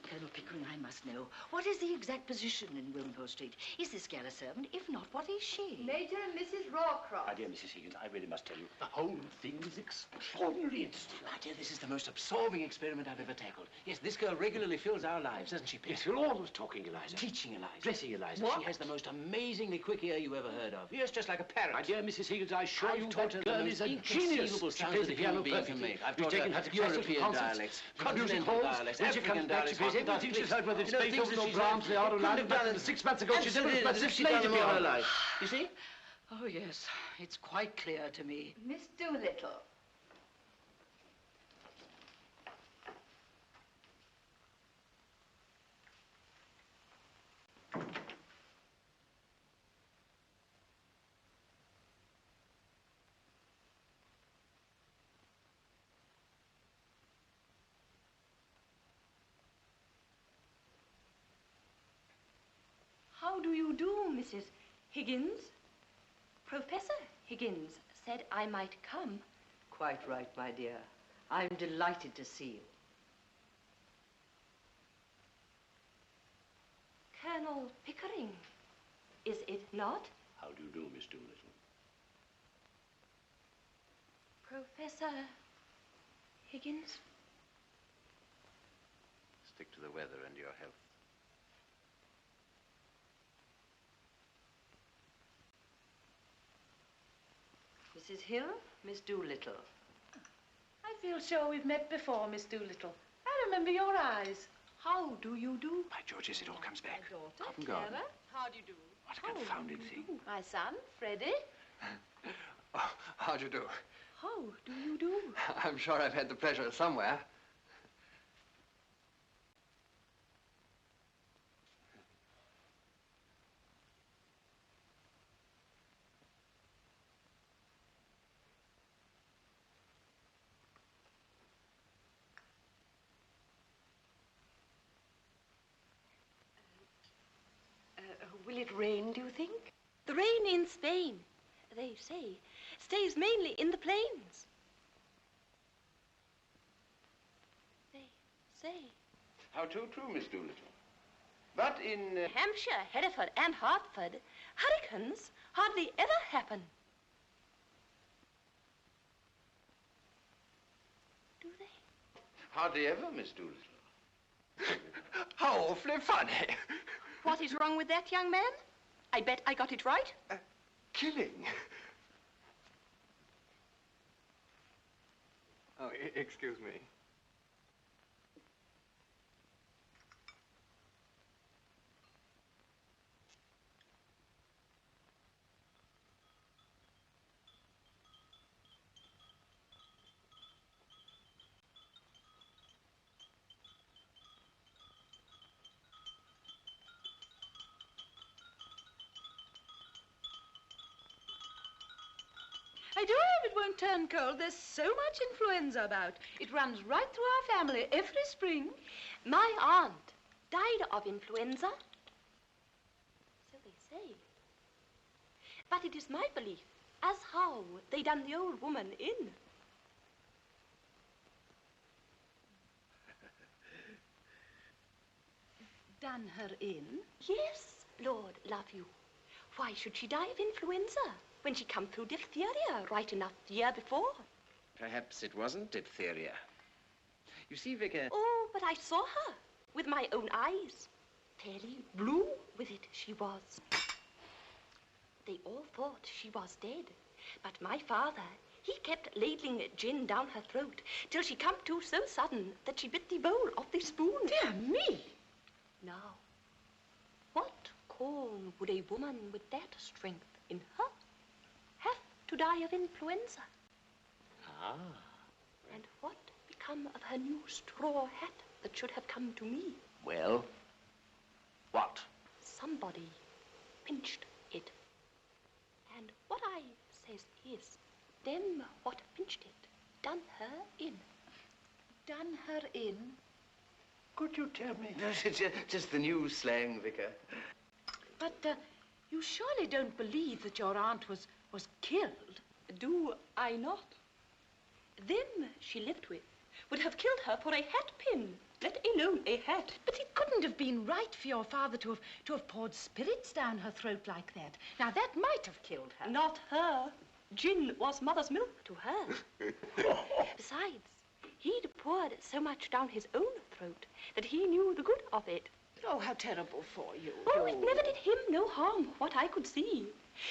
Colonel Pickering, I must know. What is the exact position in Wimpole Street? Is this gal a servant? If not, what is she? Major and Mrs. Rawcroft. My dear Mrs. Higgins, I really must tell you, the whole thing is extraordinary. My dear, this is the most absorbing experiment I've ever tackled. Yes, this girl regularly fills our lives, doesn't she, Pip? Yes, you're always talking, Eliza. Teaching Eliza. Dressing Eliza. She has the most amazingly quick ear you ever heard of. Yes, just like a parrot. My dear Mrs. Higgins, I assure I've you taught her that the girl most is a genius. inconceivable She sounds plays that the a human piano being can perfectly. make. I've We've taught taken her her to classical European concerts, dialects, conducive continental halls. dialects, When she African comes back, she plays dialects, everything she's heard, whether it's you know, Beethoven things or that she's Brahms, the Art of couldn't have done Life. it 6 months ago, she never absolutely but as if this she'd done lady them all her piano. life. You see? Oh, yes. It's quite clear to me. Miss Doolittle. How do you do, Mrs. Higgins? Professor Higgins said I might come. Quite right, my dear. I'm delighted to see you. Colonel Pickering, is it not? How do you do, Miss Doolittle? Professor Higgins? Stick to the weather and your health. Mrs. Hill, Miss Doolittle. I feel sure we've met before, Miss Doolittle. I remember your eyes. How do you do? By George, yes, it all comes back. My daughter, Covent Garden. Clara. How do you do? What a confounded thing. My son, Freddie. Oh, how do you do? How do you do? I'm sure I've had the pleasure somewhere. Will it rain, do you think? The rain in Spain, they say, stays mainly in the plains. They say. How too true, Miss Doolittle. But in... Hampshire, Hereford, and Hartford, hurricanes hardly ever happen. Do they? Hardly ever, Miss Doolittle. How awfully funny. What is wrong with that, young man? I bet I got it right. Killing. Oh, excuse me. I do hope it won't turn cold. There's so much influenza about. It runs right through our family every spring. My aunt died of influenza. So they say. But it is my belief as how they done the old woman in. Done her in? Yes, Lord love you. Why should she die of influenza when she come through diphtheria right enough the year before? Perhaps it wasn't diphtheria. You see, Vicar... Oh, but I saw her with my own eyes. Fairly blue with it she was. They all thought she was dead, but my father, he kept ladling gin down her throat till she come to so sudden that she bit the bowl of the spoon. Dear me! Now, what call would a woman with that strength in her have to die of influenza? Ah. And what become of her new straw hat that should have come to me? Well, what? Somebody pinched it. And what I says is, them what pinched it done her in. Done her in? Could you tell me? Just the new slang, Vicar. But you surely don't believe that your aunt was killed? Do I not? Them she lived with would have killed her for a hat pin, let alone a hat. But it couldn't have been right for your father to have poured spirits down her throat like that. Now, that might have killed her. Not her. Gin was mother's milk to her. Besides, he'd poured so much down his own throat that he knew the good of it. Oh, how terrible for you. Oh, it never did him no harm, what I could see.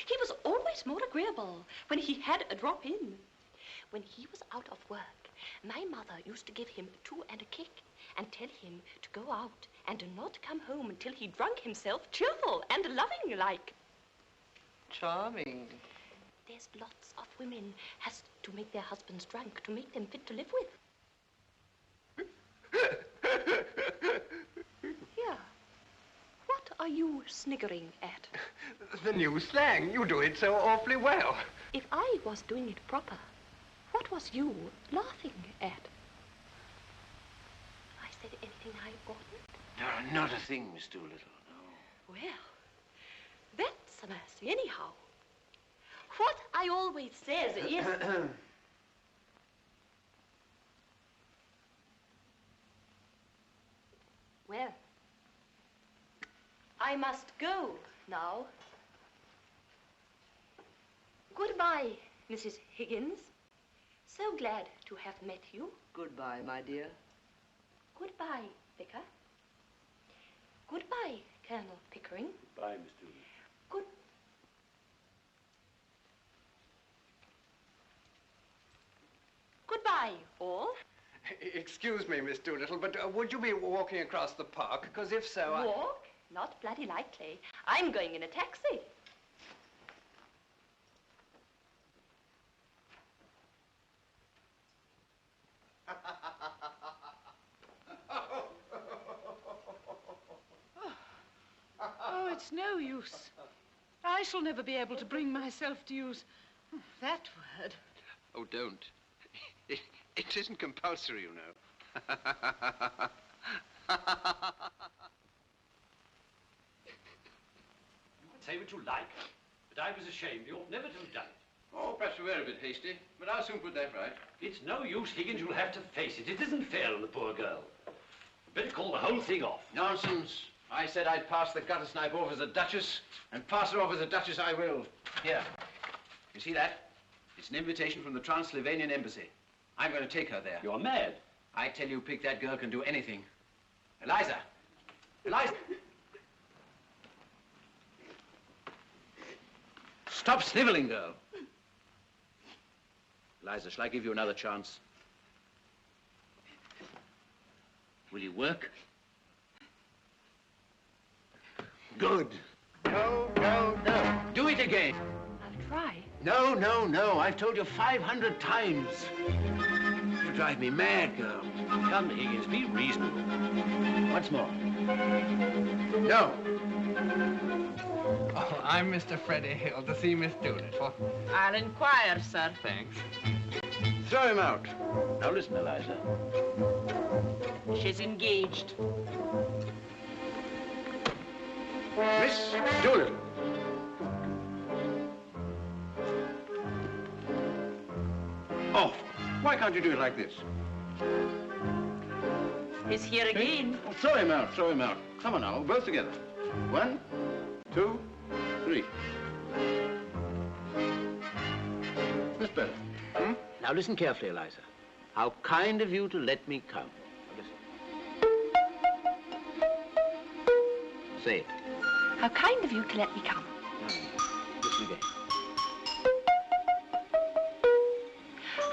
He was always more agreeable when he had a drop in. When he was out of work, my mother used to give him 2 and a kick and tell him to go out and to not come home until he drunk himself cheerful and loving like. Charming. There's lots of women has to make their husbands drunk to make them fit to live with. Here, what are you sniggering at? The new slang. You do it so awfully well. If I was doing it proper, what was you laughing at? I said anything I oughtn't? No, not a thing, Miss Doolittle, no. Well, that's a mercy anyhow. What I always says is... Well, I must go now. Goodbye, Mrs. Higgins. So glad to have met you. Goodbye, my dear. Goodbye, Vicar. Goodbye, Colonel Pickering. Goodbye, Miss Doolittle. Goodbye, all. Excuse me, Miss Doolittle, but would you be walking across the park? Because if so, Walk? Not bloody likely. I'm going in a taxi. Oh, it's no use. I shall never be able to bring myself to use that word. Oh, don't. It isn't compulsory, you know. You can say what you like, but I was ashamed. You ought never to have done it. Oh, perhaps we were a bit hasty, but I'll soon put that right. It's no use, Higgins. You'll have to face it. It isn't fair on the poor girl. Better call the whole thing off. Nonsense. I said I'd pass the gutter snipe off as a duchess, and pass her off as a duchess I will. Here. You see that? It's an invitation from the Transylvanian embassy. I'm going to take her there. You're mad. I tell you, Pig, that girl can do anything. Eliza! Eliza! Stop sniveling, girl. Eliza, shall I give you another chance? Will you work? Good. No, no, no. Do it again. I'll try. No, no, no. I've told you 500 times. You drive me mad, girl. Come, Higgins, be reasonable. Once more. No. Oh, I'm Mr. Freddie Hill to see Miss Doolittle. I'll inquire, sir. Thanks. Throw him out. Now listen, Eliza. She's engaged. Miss Doolittle. Oh, why can't you do it like this? He's here again. Oh, throw him out, throw him out. Come on now, both together. 1, 2, 3. That's better. Hmm? Now listen carefully, Eliza. How kind of you to let me come. Now listen. Say it. How kind of you to let me come. Listen again.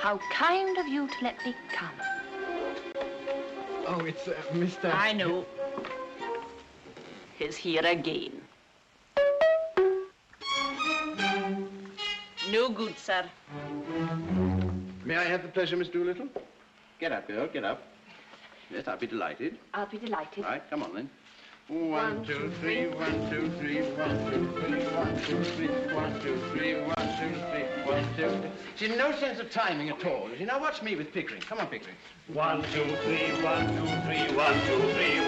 How kind of you to let me come. Oh, it's Mr. I know. He's here again. No good, sir. May I have the pleasure, Miss Doolittle? Get up, girl, get up. Yes, I'll be delighted. I'll be delighted. All right, come on then. 1, 2, 3, 1, 2, 3, 1, 2, 3, 1, 2, 3, 1, 2, 3, 1, 2, 3, 1, 2. See, no sense of timing at all. You now watch me with Pickering. Come on, Pickering. 1, 2, 3, 1, 2, 3, 1, 2, 3, 1, 2, 3,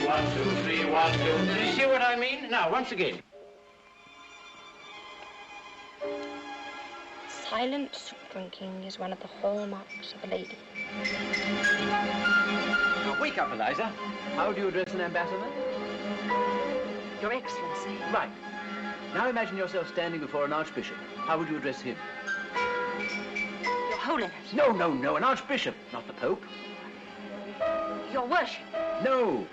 1, 2, 3, 1, 2, 3. Do you see what I mean? Now, once again. Silent soup drinking is one of the hallmarks of a lady. Now, wake up, Eliza. How do you address an ambassador? Your Excellency. Right. Now imagine yourself standing before an archbishop. How would you address him? Your Holiness. No, no, no. An archbishop, not the Pope. Your Worship. No.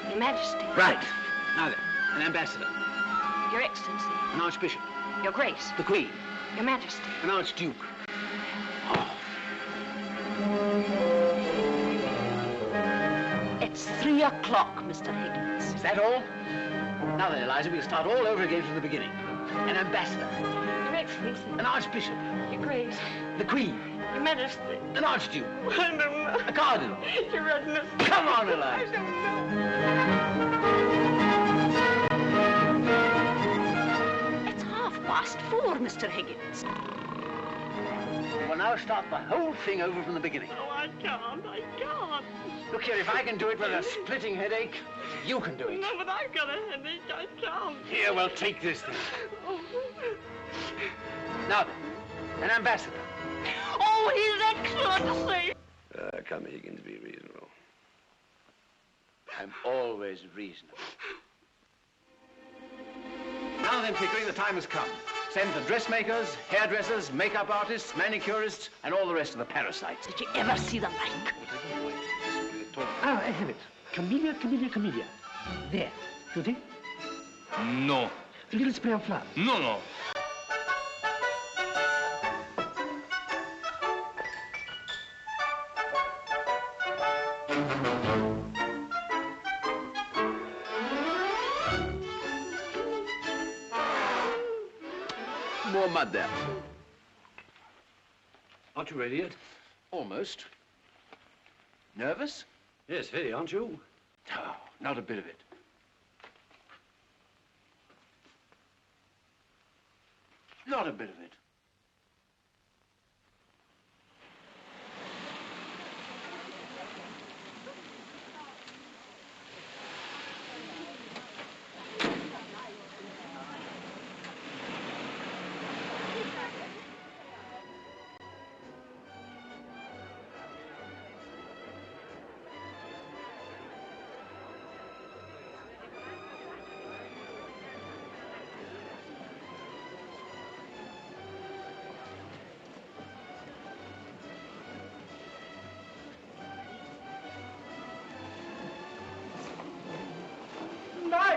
Your Majesty. Right. Now then, an ambassador. Your Excellency. An archbishop. Your Grace. The Queen. Your Majesty. An archduke. Oh. It's 3 o'clock, Mr. Higgins. Is that all? Now then, Eliza, we'll start all over again from the beginning. An ambassador. Your Excellency. An archbishop. Your Grace. The Queen. Your Majesty. An archduke. I don't know. A cardinal. Your Readiness. Come on, Eliza. I don't know. It's 4:30, Mr. Higgins. We'll now start the whole thing over from the beginning. Oh, I can't. Look here, if I can do it with a splitting headache, you can do it. No, but I've got a headache. I can't. Here, well, take this then. Now then, an ambassador. Oh, His Excellency! Come, Higgins, be reasonable. I'm always reasonable. Now then, Pickering, the time has come. Send for dressmakers, hairdressers, makeup artists, manicurists, and all the rest of the parasites. Did you ever see the like? Ah, I have it. Camellia, camellia, camellia. There. You think? No. A little spray of flour. No, no. More mud there. Aren't you ready yet? Almost. Nervous? Yes, very, aren't you? No, not a bit of it. Not a bit of it.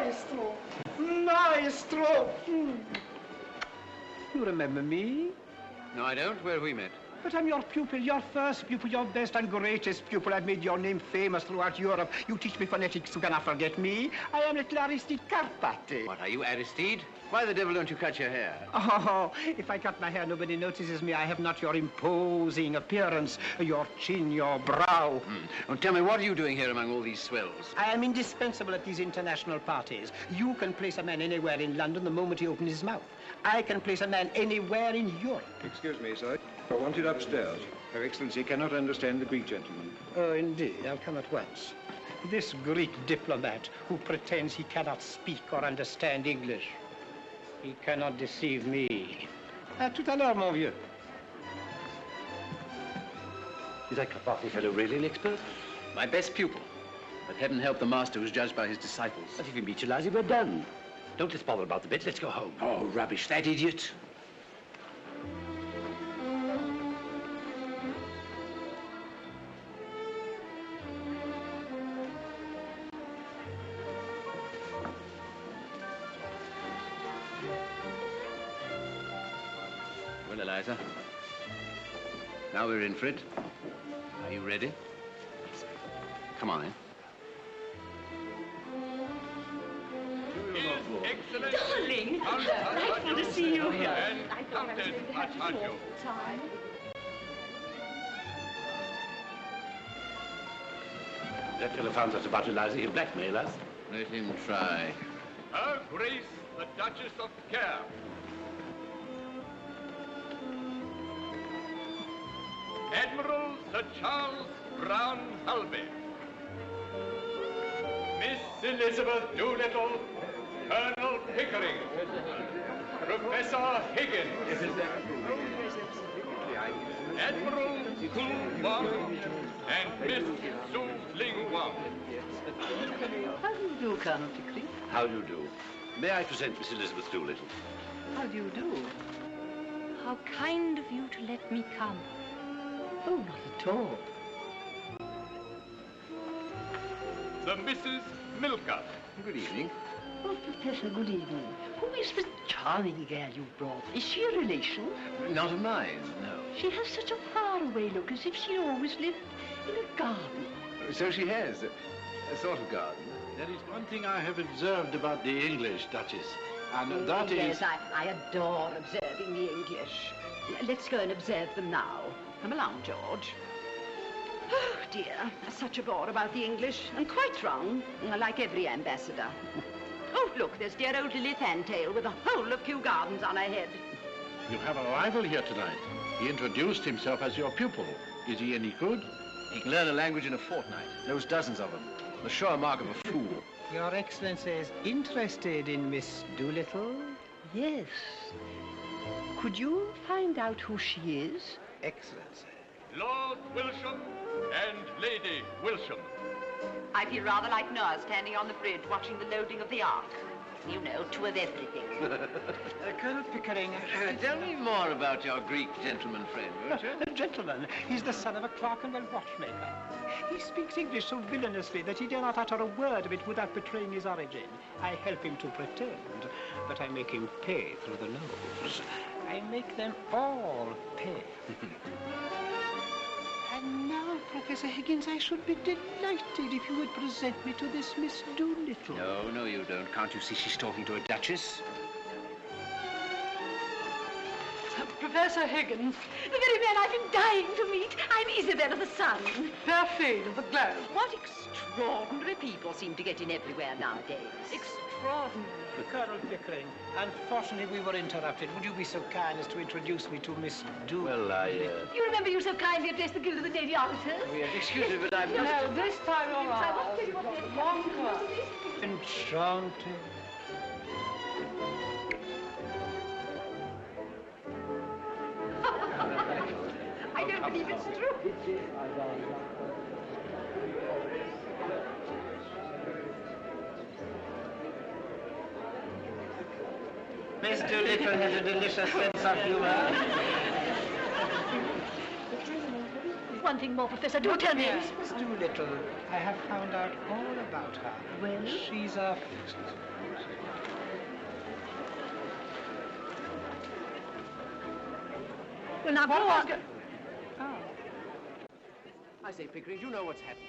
Maestro. Maestro. You remember me? No, I don't. Where have we met? But I'm your pupil, your first pupil, your best and greatest pupil. I've made your name famous throughout Europe. You teach me phonetics, you cannot forget me. I am little Aristide Carpati. What, are you Aristide? Why the devil don't you cut your hair? Oh, if I cut my hair, nobody notices me. I have not your imposing appearance, your chin, your brow. Well, tell me, what are you doing here among all these swells? I am indispensable at these international parties. You can place a man anywhere in London the moment he opens his mouth. I can place a man anywhere in Europe. Excuse me, sir. I wanted upstairs. Her Excellency cannot understand the Greek gentleman. Oh, indeed. I'll come at once. This Greek diplomat who pretends he cannot speak or understand English. He cannot deceive me. À tout à l'heure, mon vieux. Is that Carpati fellow really an expert? My best pupil. But heaven help the master who's judged by his disciples. But if he meets Eliza, we're done. Don't let's bother about the bit. Let's go home. Oh, rubbish. That idiot. Well, Eliza, now we're in for it. Are you ready? Come on, then. Darling, delightful to see you here. I thought I was going to have to do all the time. That fellow found us about Eliza. He'll blackmail us. Let him try. Her Grace, the Duchess of Care. Admiral Sir Charles Brown Halby. Miss Elizabeth Doolittle, Colonel Pickering, Professor Higgins, Admiral Kung Wang, and Miss Su Ling Wang. How do you do, Colonel Pickering? How do you do? May I present Miss Elizabeth Doolittle? How do you do? How kind of you to let me come. Oh, not at all. The Mrs. Milker. Good evening. Oh, Professor, good evening. Who is the charming girl you brought? Is she a relation? Not of mine, no. She has such a faraway look, as if she always lived in a garden. So she has. A sort of garden. There is one thing I have observed about the English, Duchess, and that is... Yes, I adore observing the English. Let's go and observe them now. Come along, George. Oh, dear, such a bore about the English, and quite wrong, like every ambassador. Oh, look, there's dear old Lily Fantail with a whole of Kew Gardens on her head. You have a rival here tonight. He introduced himself as your pupil. Is he any good? He can learn a language in a fortnight. Knows dozens of them. The sure mark of a fool. Your Excellency is interested in Miss Doolittle? Yes. Could you find out who she is? Excellency. Lord Wilsham and Lady Wilsham. I feel rather like Noah standing on the bridge watching the loading of the ark. You know, two of everything. Colonel Pickering... tell me more about your Greek gentleman friend, won't you? A gentleman. He's the son of a Clerkenwell watchmaker. He speaks English so villainously that he dare not utter a word of it without betraying his origin. I help him to pretend, but I make him pay through the nose. I make them all pay. And now, Professor Higgins, I should be delighted if you would present me to this Miss Doolittle. No, you don't. Can't you see she's talking to a duchess? Professor Higgins. The very man I've been dying to meet. I'm Isabella the Sun. Fair fade of the globe. What extraordinary people seem to get in everywhere nowadays. Extraordinary. Colonel Pickering, unfortunately we were interrupted. Would you be so kind as to introduce me to Miss Doolittle? Well, You remember you so kindly addressed the Guild of the Lady Auditors? Oh, yes, excuse me, but I've just... No, this time you're right. Long class. Enchanted. I don't believe it's true. Miss Doolittle has a delicious sense of humor. one thing more, Professor. Do tell me. Yes, Miss Doolittle. I have found out all about her. Well? She's a... Well, now, go on. I say, Pickering, you know what's happened.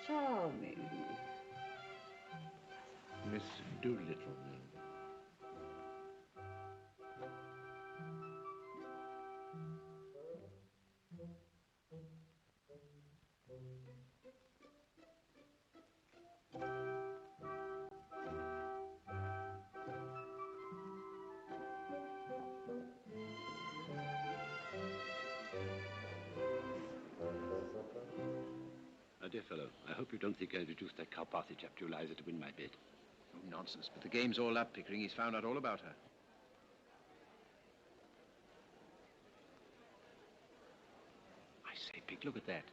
Charming. Miss Doolittle, then. Dear fellow, I hope you don't think I introduced that Carpathy chap to Eliza to win my bet. Oh, nonsense. But the game's all up, Pickering. He's found out all about her. I say, Pick, look at that.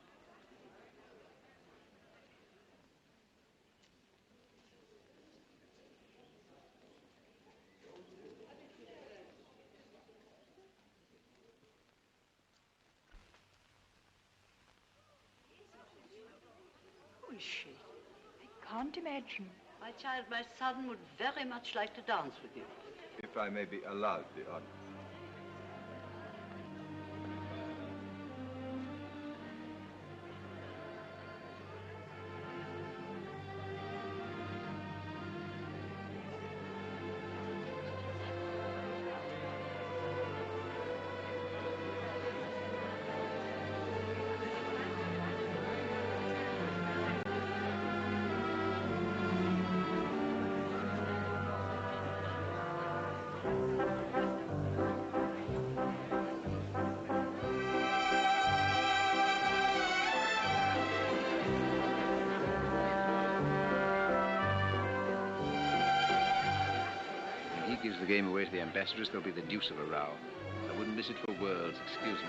Who is she? I can't imagine. My child, my son would very much like to dance with you. If I may be allowed the honor. Gives the game away to the ambassadress, there'll be the deuce of a row. I wouldn't miss it for worlds, excuse me.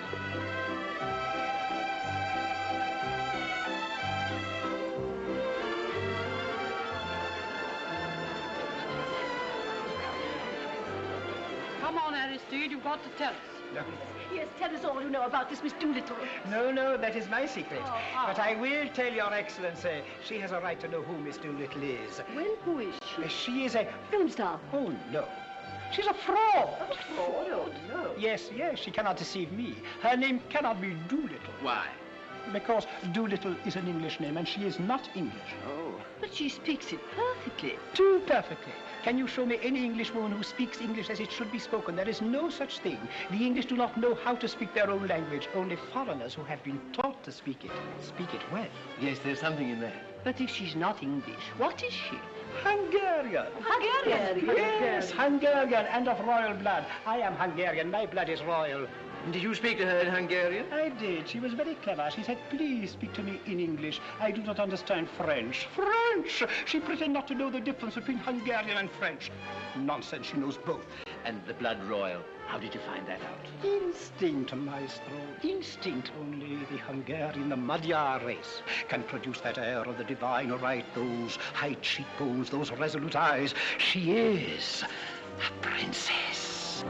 Come on, Aristide, you've got to tell us. No. Yes, tell us all you know about this Miss Doolittle. No, that is my secret. Oh. But I will tell your excellency, she has a right to know who Miss Doolittle is. Well, who is she? She is a... Film star. Oh, no. She's a fraud. A fraud? Oh, no. Yes, she cannot deceive me. Her name cannot be Doolittle. Why? Because Doolittle is an English name and she is not English. Oh. But she speaks it perfectly. Too perfectly. Can you show me any Englishwoman who speaks English as it should be spoken? There is no such thing. The English do not know how to speak their own language. Only foreigners who have been taught to speak it well. Yes, there's something in that. But if she's not English, what is she? Hungarian. Hungarian? Yes, Hungarian and of royal blood. I am Hungarian. My blood is royal. Did you speak to her in Hungarian? I did. She was very clever. She said, please speak to me in English. I do not understand French. French! She pretended not to know the difference between Hungarian and French. Nonsense, she knows both. And the blood royal, how did you find that out? Instinct, maestro. Instinct. Only the Hungarian, the Magyar race can produce that air of the divine right, those high cheekbones, those resolute eyes. She is a princess.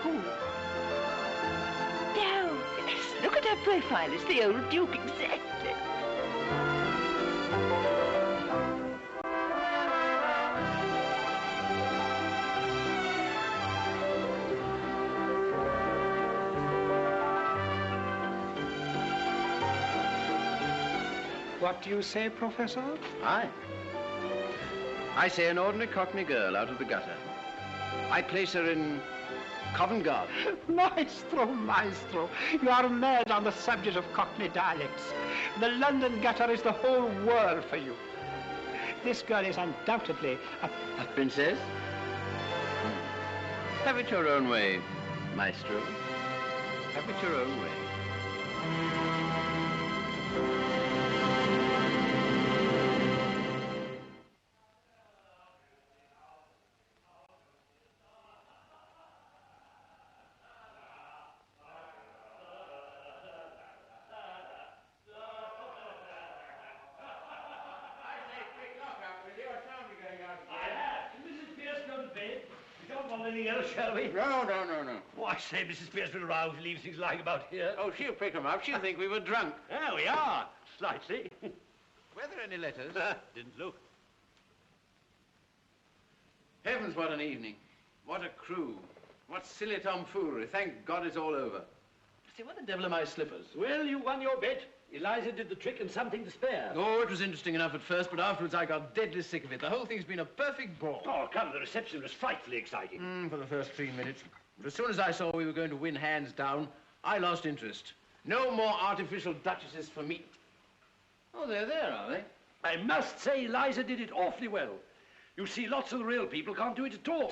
Who? No, yes, look at her profile. It's the old Duke, exactly. What do you say, Professor? Aye. I say an ordinary Cockney girl out of the gutter. I place her in Covent Garden. Maestro, maestro, you are mad on the subject of Cockney dialects. The London gutter is the whole world for you. This girl is undoubtedly a princess? Have it your own way, maestro. Have it your own way. Shall we? No. Oh, I say, Mrs. Pierce will rouse, leave things lying about here. Oh, she'll pick 'em up. She'll think we were drunk. There we are, slightly. Were there any letters? Didn't look. Heavens, what an evening. What a crew. What silly tomfoolery. Thank God it's all over. Say, what the devil are my slippers? Well, you won your bet. Eliza did the trick and something to spare. Oh, it was interesting enough at first, but afterwards I got deadly sick of it. The whole thing's been a perfect bore. Oh, come, the reception was frightfully exciting. For the first 3 minutes. But as soon as I saw we were going to win hands down, I lost interest. No more artificial duchesses for me. Oh, they're there, are they? I must say Eliza did it awfully well. You see, lots of the real people can't do it at all.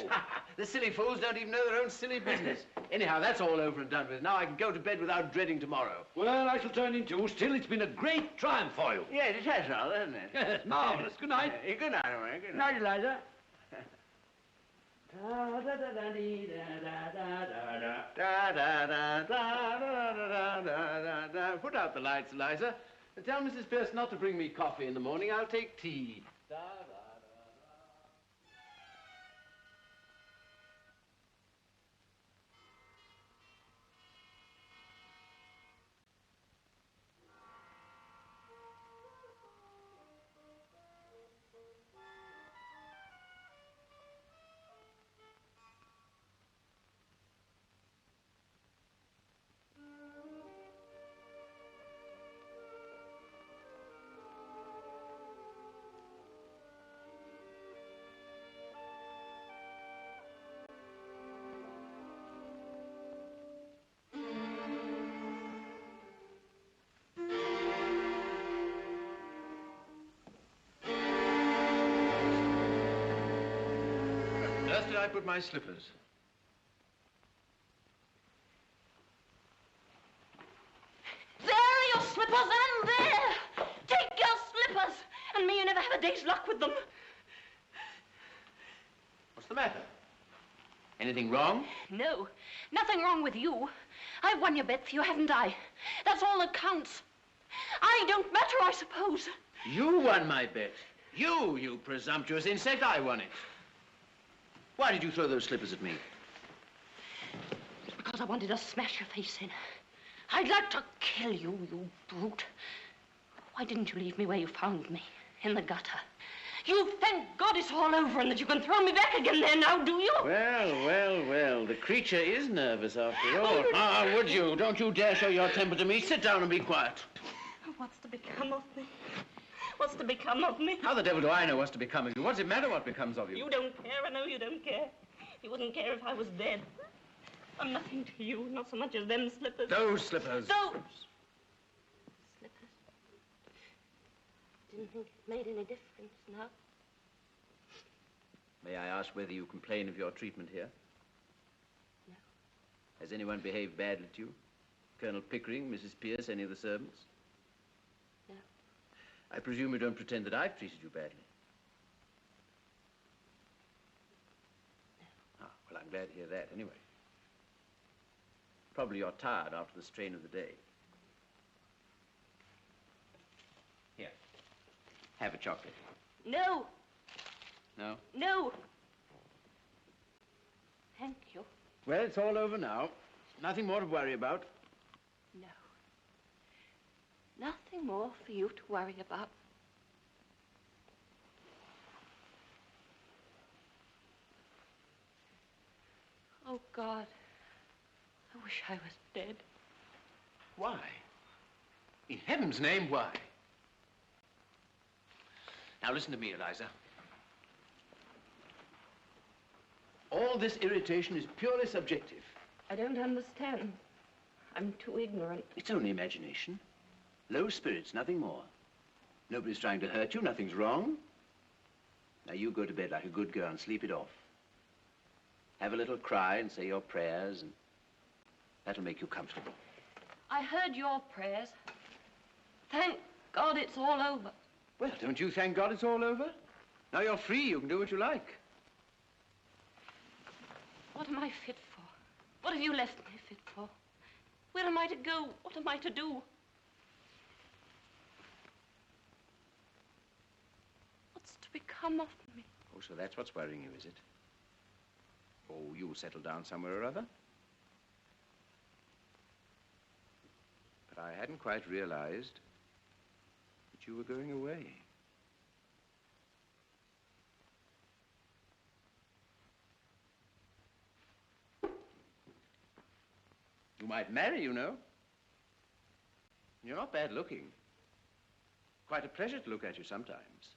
The silly fools don't even know their own silly business. Anyhow, that's all over and done with. Now I can go to bed without dreading tomorrow. Well, I shall turn in too. Still, it's been a great triumph for you. Yes, it has rather, hasn't it? Yes, marvellous. Good night. Good night, Owen. Good night, Eliza. Put out the lights, Eliza. Tell Mrs. Pierce not to bring me coffee in the morning. I'll take tea. Where did I put my slippers? There are your slippers, and there! Take your slippers, and may you never have a day's luck with them. What's the matter? Anything wrong? No, nothing wrong with you. I've won your bet for you, haven't I? That's all that counts. I don't matter, I suppose. You won my bet. You presumptuous insect, I won it. Why did you throw those slippers at me? It's because I wanted to smash your face in. I'd like to kill you, you brute. Why didn't you leave me where you found me? In the gutter. You thank God it's all over and that you can throw me back again there now, do you? Well. The creature is nervous after all. Would you? Don't you dare show your temper to me. Sit down and be quiet. What's to become of me? What's to become of me? How the devil do I know what's to become of you? What's it matter what becomes of you? You don't care. I know you don't care. You wouldn't care if I was dead. I'm nothing to you, not so much as them slippers. Those slippers. Those slippers. Didn't think it made any difference now. May I ask whether you complain of your treatment here? No. Has anyone behaved badly to you? Colonel Pickering, Mrs. Pierce, any of the servants? No. I presume you don't pretend that I've treated you badly. No. Ah, well, I'm glad to hear that, anyway. Probably you're tired after the strain of the day. Here. Have a chocolate. No. No? No. Thank you. Well, it's all over now. Nothing more to worry about. No. Nothing more for you to worry about. Oh, God. I wish I was dead. Why? In heaven's name, why? Now, listen to me, Eliza. All this irritation is purely subjective. I don't understand. I'm too ignorant. It's only imagination. Low spirits, nothing more. Nobody's trying to hurt you, nothing's wrong. Now you go to bed like a good girl and sleep it off. Have a little cry and say your prayers, and that'll make you comfortable. I heard your prayers. Thank God it's all over. Well, don't you thank God it's all over? Now you're free, you can do what you like. What am I fit for? What have you left me fit for? Where am I to go? What am I to do? What's to become of me? Oh, so that's what's worrying you, is it? Oh, you'll settle down somewhere or other? But I hadn't quite realized that you were going away. You might marry, you know. You're not bad looking. Quite a pleasure to look at you sometimes.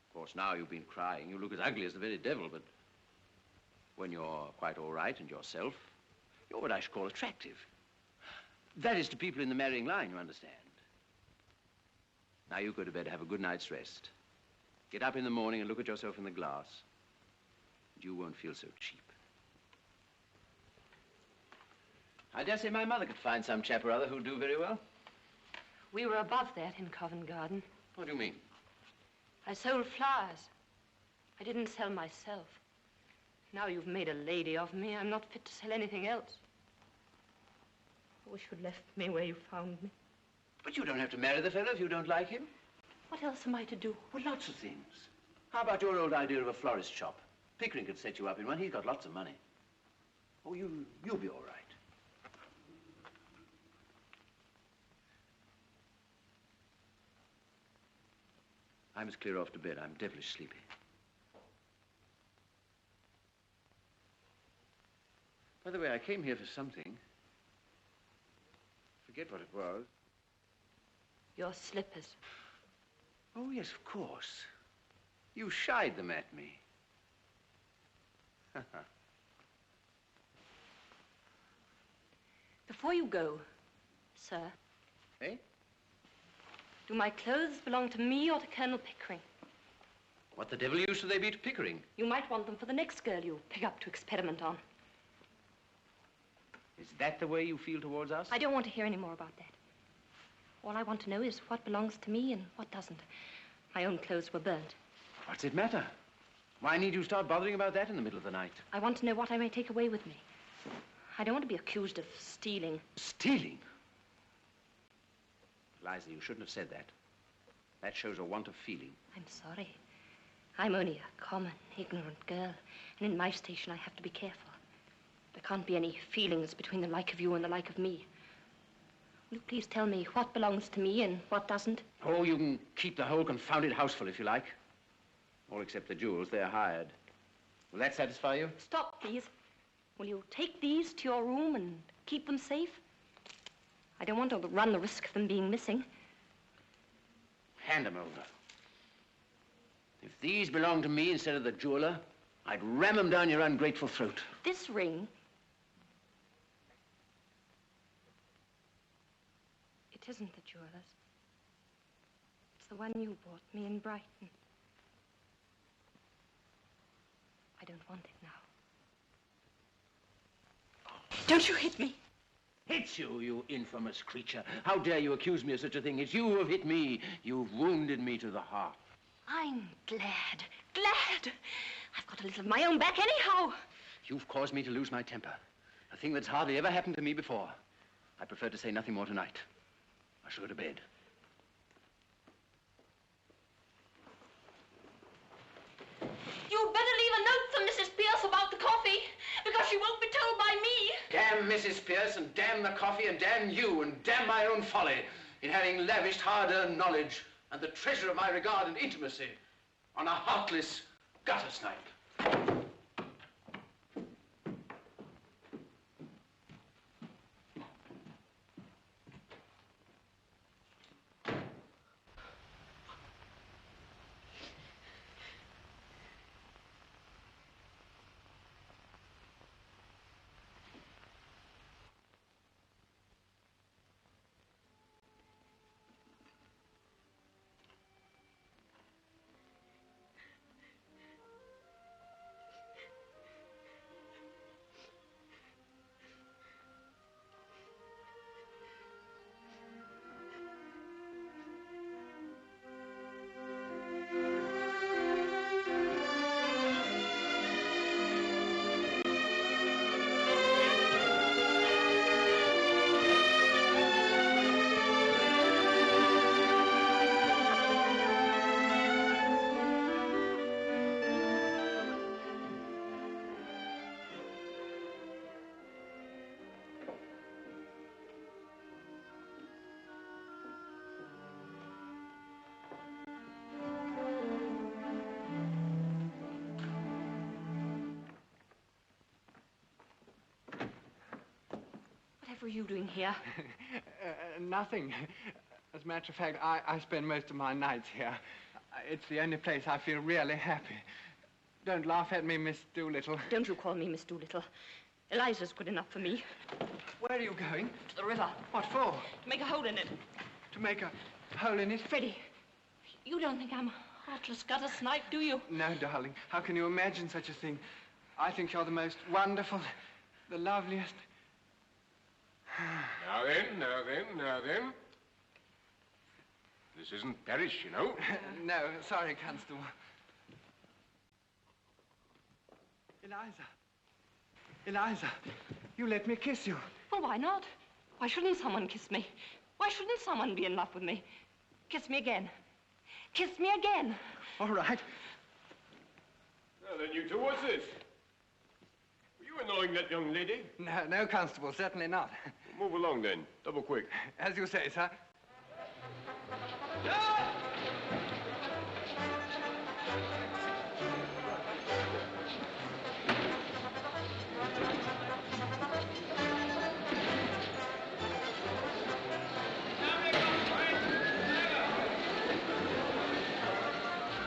Of course, now you've been crying. You look as ugly as the very devil, but when you're quite all right and yourself, you're what I should call attractive. That is to people in the marrying line, you understand. Now you go to bed, have a good night's rest. Get up in the morning and look at yourself in the glass. And you won't feel so cheap. I dare say my mother could find some chap or other who'd do very well. We were above that in Covent Garden. What do you mean? I sold flowers. I didn't sell myself. Now you've made a lady of me. I'm not fit to sell anything else. I wish you'd left me where you found me. But you don't have to marry the fellow if you don't like him. What else am I to do? Well, lots of things. How about your old idea of a florist shop? Pickering could set you up in one. He's got lots of money. Oh, you'll be all right. I must clear off to bed. I'm devilish sleepy. By the way, I came here for something. Forget what it was. Your slippers. Oh, yes, of course. You shied them at me. Before you go, sir. Eh? Do my clothes belong to me or to Colonel Pickering? What the devil use should they be to Pickering? You might want them for the next girl you pick up to experiment on. Is that the way you feel towards us? I don't want to hear any more about that. All I want to know is what belongs to me and what doesn't. My own clothes were burnt. What's it matter? Why need you start bothering about that in the middle of the night? I want to know what I may take away with me. I don't want to be accused of stealing. Stealing? Eliza, you shouldn't have said that. That shows a want of feeling. I'm sorry. I'm only a common, ignorant girl. And in my station, I have to be careful. There can't be any feelings between the like of you and the like of me. Will you please tell me what belongs to me and what doesn't? Oh, you can keep the whole confounded house full if you like. All except the jewels. They're hired. Will that satisfy you? Stop, please. Will you take these to your room and keep them safe? I don't want to run the risk of them being missing. Hand them over. If these belong to me instead of the jeweler, I'd ram them down your ungrateful throat. This ring... It isn't the jeweler's. It's the one you bought me in Brighton. I don't want it now. Don't you hit me. Hit you, you infamous creature. How dare you accuse me of such a thing? It's you who have hit me. You've wounded me to the heart. I'm glad. I've got a little of my own back anyhow. You've caused me to lose my temper. A thing that's hardly ever happened to me before. I prefer to say nothing more tonight. I shall go to bed. You'd better leave a note for Mrs. Pierce about the coffee, because she won't be told by me. Damn Mrs. Pierce, and damn the coffee, and damn you, and damn my own folly in having lavished hard-earned knowledge and the treasure of my regard and intimacy on a heartless gutter snipe. were you doing here? Nothing. As a matter of fact, I spend most of my nights here. It's the only place I feel really happy. Don't laugh at me, Miss Doolittle. Don't you call me Miss Doolittle. Eliza's good enough for me. Where are you going? To the river. What for? To make a hole in it. To make a hole in it? Freddie, you don't think I'm a heartless gutter snipe, do you? No, darling. How can you imagine such a thing? I think you're the most wonderful, the loveliest. Now then. This isn't Paris, you know. No, sorry, Constable. Eliza, you let me kiss you. Well, why not? Why shouldn't someone kiss me? Why shouldn't someone be in love with me? Kiss me again. Kiss me again. All right. Now then, you two, what's this? Were you annoying that young lady? No, Constable, certainly not. Move along, then. Double quick. As you say, sir.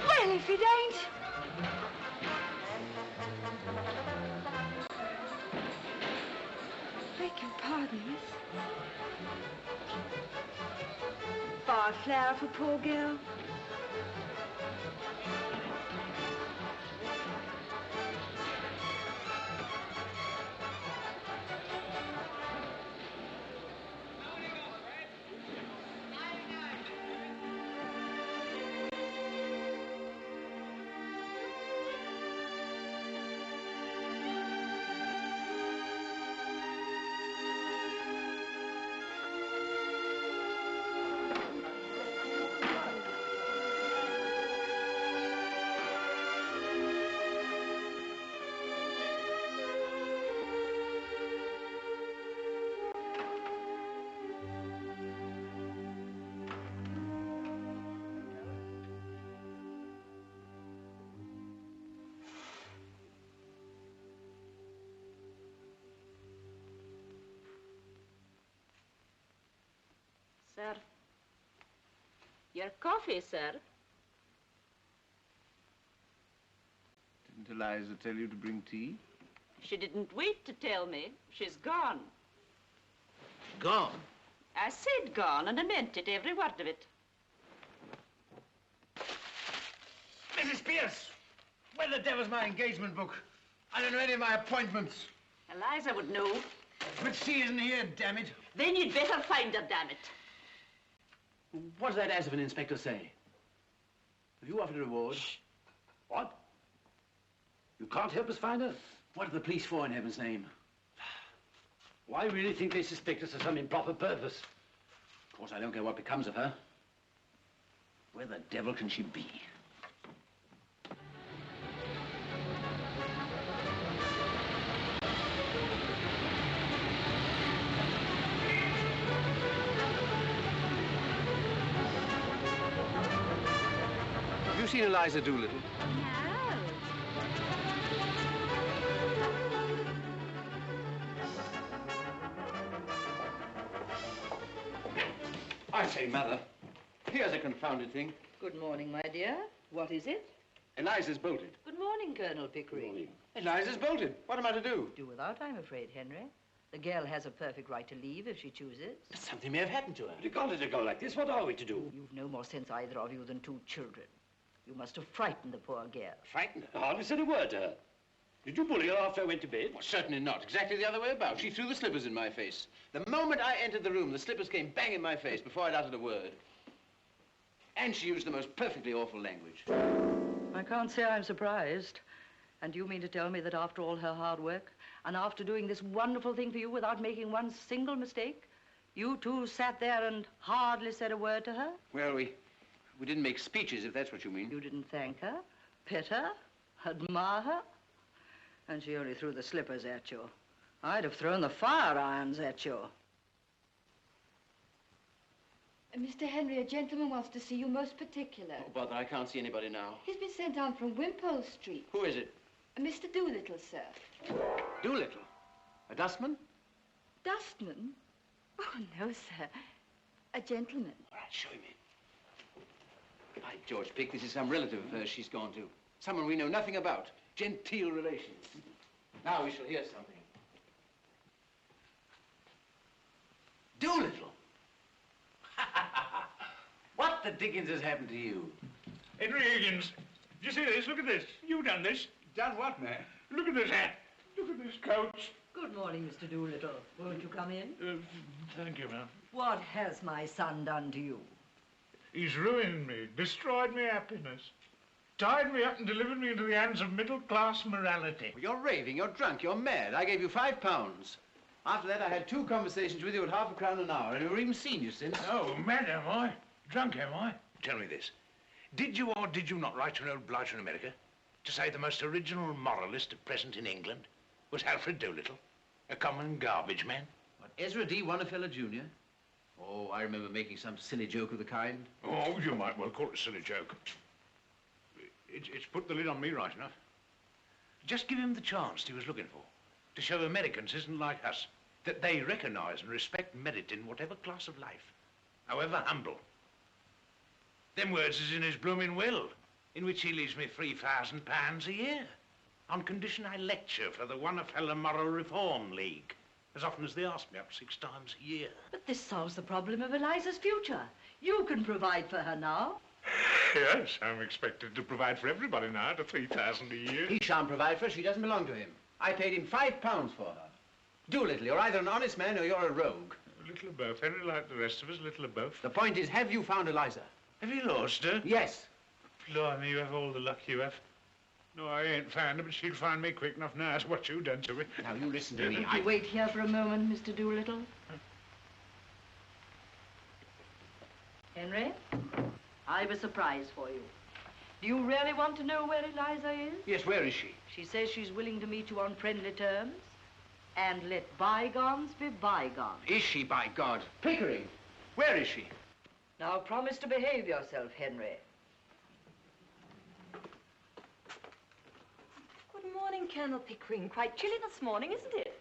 Well, if it ain't. Beg your pardon, miss. Bar flower for poor girl. Sir. Your coffee, sir. Didn't Eliza tell you to bring tea? She didn't wait to tell me. She's gone. Gone? I said gone, and I meant it, every word of it. Mrs. Pierce, where the devil's my engagement book? I don't know any of my appointments. Eliza would know. But she isn't here, damn it. Then you'd better find her, damn it. What does that ass of an inspector say? Have you offered a reward? Shh. What? You can't help us find her? What are the police for, in heaven's name? Well, I really think they suspect us of some improper purpose. Of course, I don't care what becomes of her. Where the devil can she be? Have you seen Eliza Doolittle? I say, Mother, here's a confounded thing. Good morning, my dear. What is it? Eliza's bolted. Good morning, Colonel Pickering. Eliza's bolted. What am I to do? Do without, I'm afraid, Henry. The girl has a perfect right to leave if she chooses. But something may have happened to her. Regardless of a girl like this, what are we to do? You've no more sense, either of you, than two children. You must have frightened the poor girl. Frightened her? I hardly said a word to her. Did you bully her after I went to bed? Well, certainly not. Exactly the other way about. She threw the slippers in my face. The moment I entered the room, the slippers came bang in my face before I'd uttered a word. And she used the most perfectly awful language. I can't say I'm surprised. And you mean to tell me that after all her hard work, and after doing this wonderful thing for you without making one single mistake, you two sat there and hardly said a word to her? Well, we didn't make speeches, if that's what you mean. You didn't thank her, pet her, admire her? And she only threw the slippers at you. I'd have thrown the fire irons at you. Mr. Henry, a gentleman wants to see you most particular. Oh, bother, I can't see anybody now. He's been sent down from Wimpole Street. Who is it? Mr. Doolittle, sir. Doolittle? A dustman? Dustman? Oh, no, sir. A gentleman. All right, show him in. By George, Pick, this is some relative of hers she's gone to. Someone we know nothing about. Genteel relations. Now we shall hear something. Doolittle! What the dickens has happened to you? Henry Higgins, did you see this? Look at this. You've done this. Done what, man? Look at this hat. Look at this coat. Good morning, Mr. Doolittle. Won't you come in? Thank you, ma'am. What has my son done to you? He's ruined me, destroyed my happiness, tied me up and delivered me into the hands of middle-class morality. Well, you're raving, you're drunk, you're mad. I gave you £5. After that, I had 2 conversations with you at £0.5 an hour, and I've never even seen you since. Oh, mad am I? Drunk am I? Tell me this. Did you or did you not write to an old blighter in America to say the most original moralist at present in England was Alfred Doolittle, a common garbage man? What, Ezra D. Wonderfellow Jr.? Oh, I remember making some silly joke of the kind. Oh, you might well call it a silly joke. It's put the lid on me right enough. Just give him the chance he was looking for, to show Americans isn't like us, that they recognize and respect merit in whatever class of life, however humble. Them words is in his blooming will, in which he leaves me £3,000 a year, on condition I lecture for the Wonderfellow Moral Reform League, as often as they ask me up 6 times a year. But this solves the problem of Eliza's future. You can provide for her now. Yes, I'm expected to provide for everybody now at £3,000 a year. He shan't provide for her. She doesn't belong to him. I paid him £5 for her. Doolittle, you're either an honest man or you're a rogue. A little of both. Henry, like the rest of us, a little of both. The point is, have you found Eliza? Have you lost her? Yes. Blimey, you have all the luck you have. No, I ain't found her, but she'll find me quick enough now. That's what you done to her. Now, you listen to me. You wait here for a moment, Mr. Doolittle. Henry, I've a surprise for you. Do you really want to know where Eliza is? Yes, where is she? She says she's willing to meet you on friendly terms and let bygones be bygones. Is she, by God? Pickering, where is she? Now, promise to behave yourself, Henry. Good morning, Colonel Pickering. Quite chilly this morning, isn't it?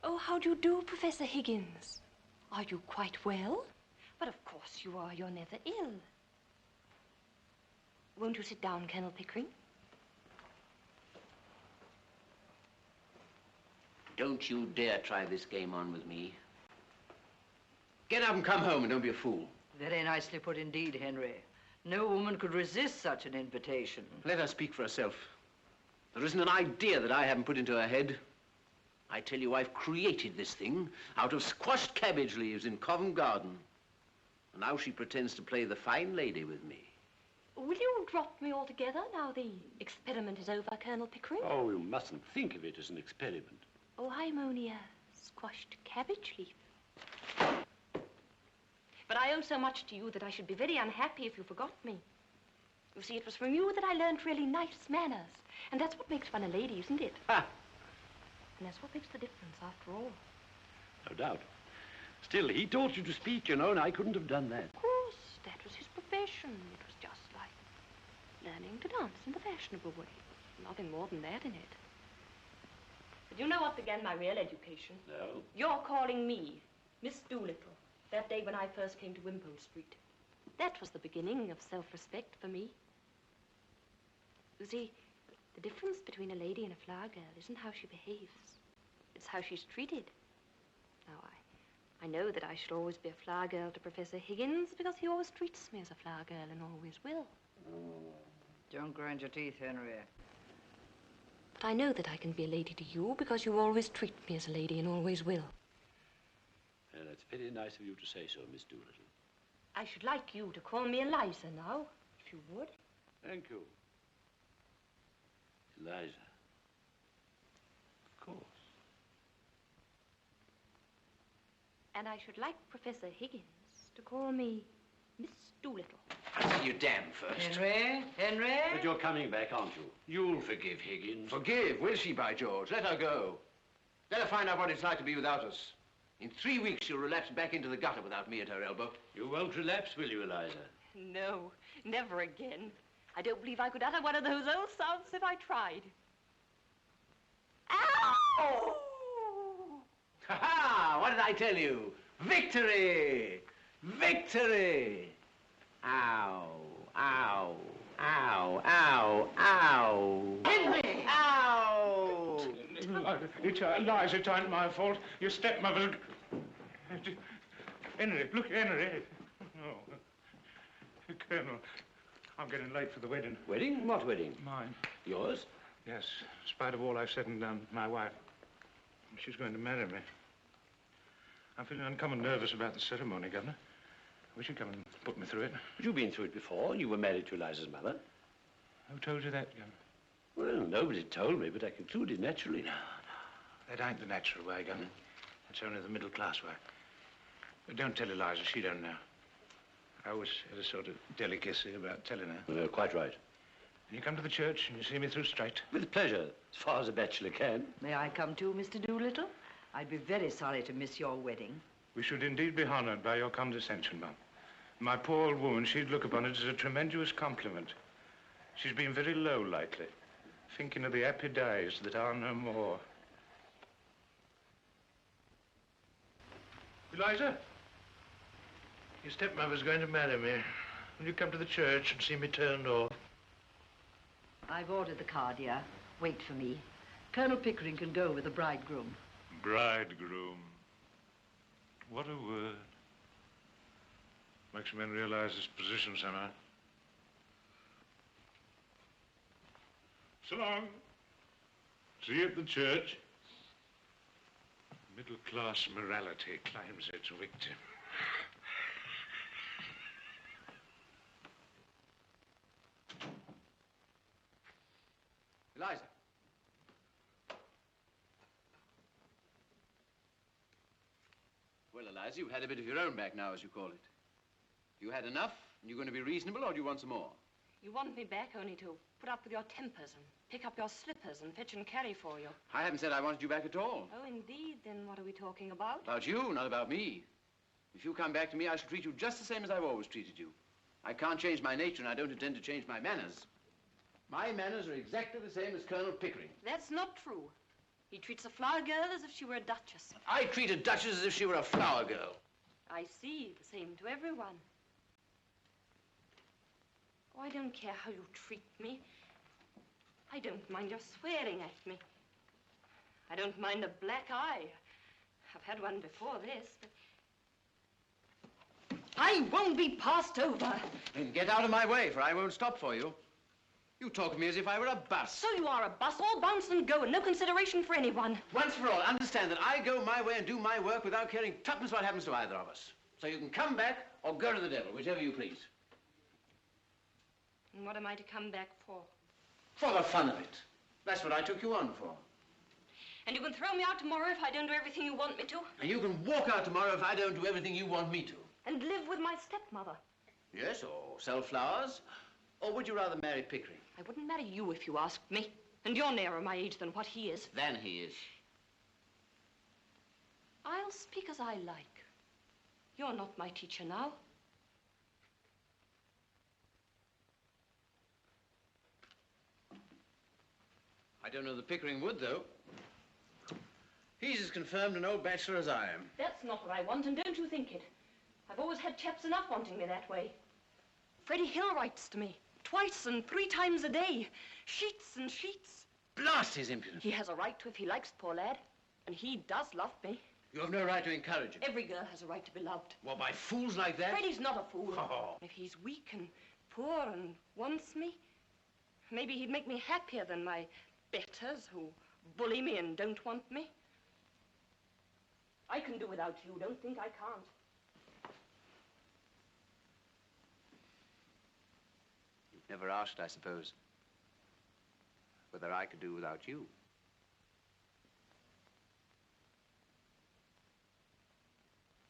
Oh, how do you do, Professor Higgins? Are you quite well? But of course you are. You're never ill. Won't you sit down, Colonel Pickering? Don't you dare try this game on with me. Get up and come home and don't be a fool. Very nicely put indeed, Henry. No woman could resist such an invitation. Let her speak for herself. There isn't an idea that I haven't put into her head. I tell you, I've created this thing out of squashed cabbage leaves in Covent Garden. And now she pretends to play the fine lady with me. Will you drop me altogether now the experiment is over, Colonel Pickering? Oh, you mustn't think of it as an experiment. Oh, I'm only a squashed cabbage leaf. But I owe so much to you that I should be very unhappy if you forgot me. You see, it was from you that I learned really nice manners. And that's what makes one a lady, isn't it? Ah. And that's what makes the difference, after all. No doubt. Still, he taught you to speak, you know, and I couldn't have done that. Of course, that was his profession. It was just like learning to dance in the fashionable way. Nothing more than that in it. But you know what began my real education? No. You're calling me Miss Doolittle that day when I first came to Wimpole Street. That was the beginning of self-respect for me. You see, the difference between a lady and a flower girl isn't how she behaves. It's how she's treated. Now, I know that I should always be a flower girl to Professor Higgins because he always treats me as a flower girl and always will. Don't grind your teeth, Henry. But I know that I can be a lady to you because you always treat me as a lady and always will. Well, that's very nice of you to say so, Miss Doolittle. I should like you to call me Eliza now, if you would. Thank you. Eliza. Of course. And I should like Professor Higgins to call me Miss Doolittle. I'll see you damned first. Henry? Henry? But you're coming back, aren't you? You'll forgive Higgins. Forgive? Will she, by George? Let her go. Let her find out what it's like to be without us. In 3 weeks, she'll relapse back into the gutter without me at her elbow. You won't relapse, will you, Eliza? No, never again. I don't believe I could utter one of those old sounds if I tried. Ow! Ha-ha! What did I tell you? Victory! Victory! Ow, ow, ow, ow, ow. Henry! Ow! It's Eliza, it ain't my fault. Your stepmother... Henry, look, Henry. Oh. Colonel, I'm getting late for the wedding. Wedding? What wedding? Mine. Yours? Yes, in spite of all I've said and done, my wife, she's going to marry me. I'm feeling uncommon nervous about the ceremony, Governor. Wish you'd come and put me through it. But you've been through it before. You were married to Eliza's mother. Who told you that, Governor? Well, nobody told me, but I concluded naturally. No, that ain't the natural way, Governor. That's only the middle-class way. But don't tell Eliza, she don't know. I always had a sort of delicacy about telling her. Quite right. And you come to the church and you see me through straight. With pleasure, as far as a bachelor can. May I come too, Mr. Doolittle? I'd be very sorry to miss your wedding. We should indeed be honored by your condescension, Mum. My poor old woman, she'd look upon it as a tremendous compliment. She's been very low lately, thinking of the happy days that are no more. Eliza, your stepmother's going to marry me. Will you come to the church and see me turned off? I've ordered the car, dear. Wait for me. Colonel Pickering can go with the bridegroom. Bridegroom. What a word. Makes a man realize his position somehow. So long. See you at the church. Middle-class morality claims its victim. Eliza. Well, Eliza, you've had a bit of your own back now, as you call it. You had enough, and you're going to be reasonable, or do you want some more? You want me back only to put up with your tempers and pick up your slippers and fetch and carry for you. I haven't said I wanted you back at all. Oh, indeed. Then what are we talking about? About you, not about me. If you come back to me, I shall treat you just the same as I've always treated you. I can't change my nature, and I don't intend to change my manners. My manners are exactly the same as Colonel Pickering. That's not true. He treats a flower girl as if she were a duchess. I treat a duchess as if she were a flower girl. I see. The same to everyone. Oh, I don't care how you treat me. I don't mind your swearing at me. I don't mind a black eye. I've had one before this, but I won't be passed over. Then get out of my way, for I won't stop for you. You talk to me as if I were a bus. So you are a bus, all bounce and go, and no consideration for anyone. Once for all, understand that I go my way and do my work without caring tuppence what happens to either of us. So you can come back or go to the devil, whichever you please. And what am I to come back for? For the fun of it. That's what I took you on for. And you can throw me out tomorrow if I don't do everything you want me to? And you can walk out tomorrow if I don't do everything you want me to. And live with my stepmother? Yes, or sell flowers. Or would you rather marry Pickering? I wouldn't marry you if you asked me. And you're nearer my age than what he is. Than he is. I'll speak as I like. You're not my teacher now. I don't know that Pickering would, though. He's as confirmed an old bachelor as I am. That's not what I want, and don't you think it. I've always had chaps enough wanting me that way. Freddie Hill writes to me. Twice and 3 times a day. Sheets and sheets. Blast his impudence. He has a right to if he likes, poor lad. And he does love me. You have no right to encourage him. Every girl has a right to be loved. What, by fools like that? Freddie's not a fool. Oh. If he's weak and poor and wants me, maybe he'd make me happier than my betters who bully me and don't want me. I can do without you. Don't think I can't. You've never asked, I suppose, whether I could do without you.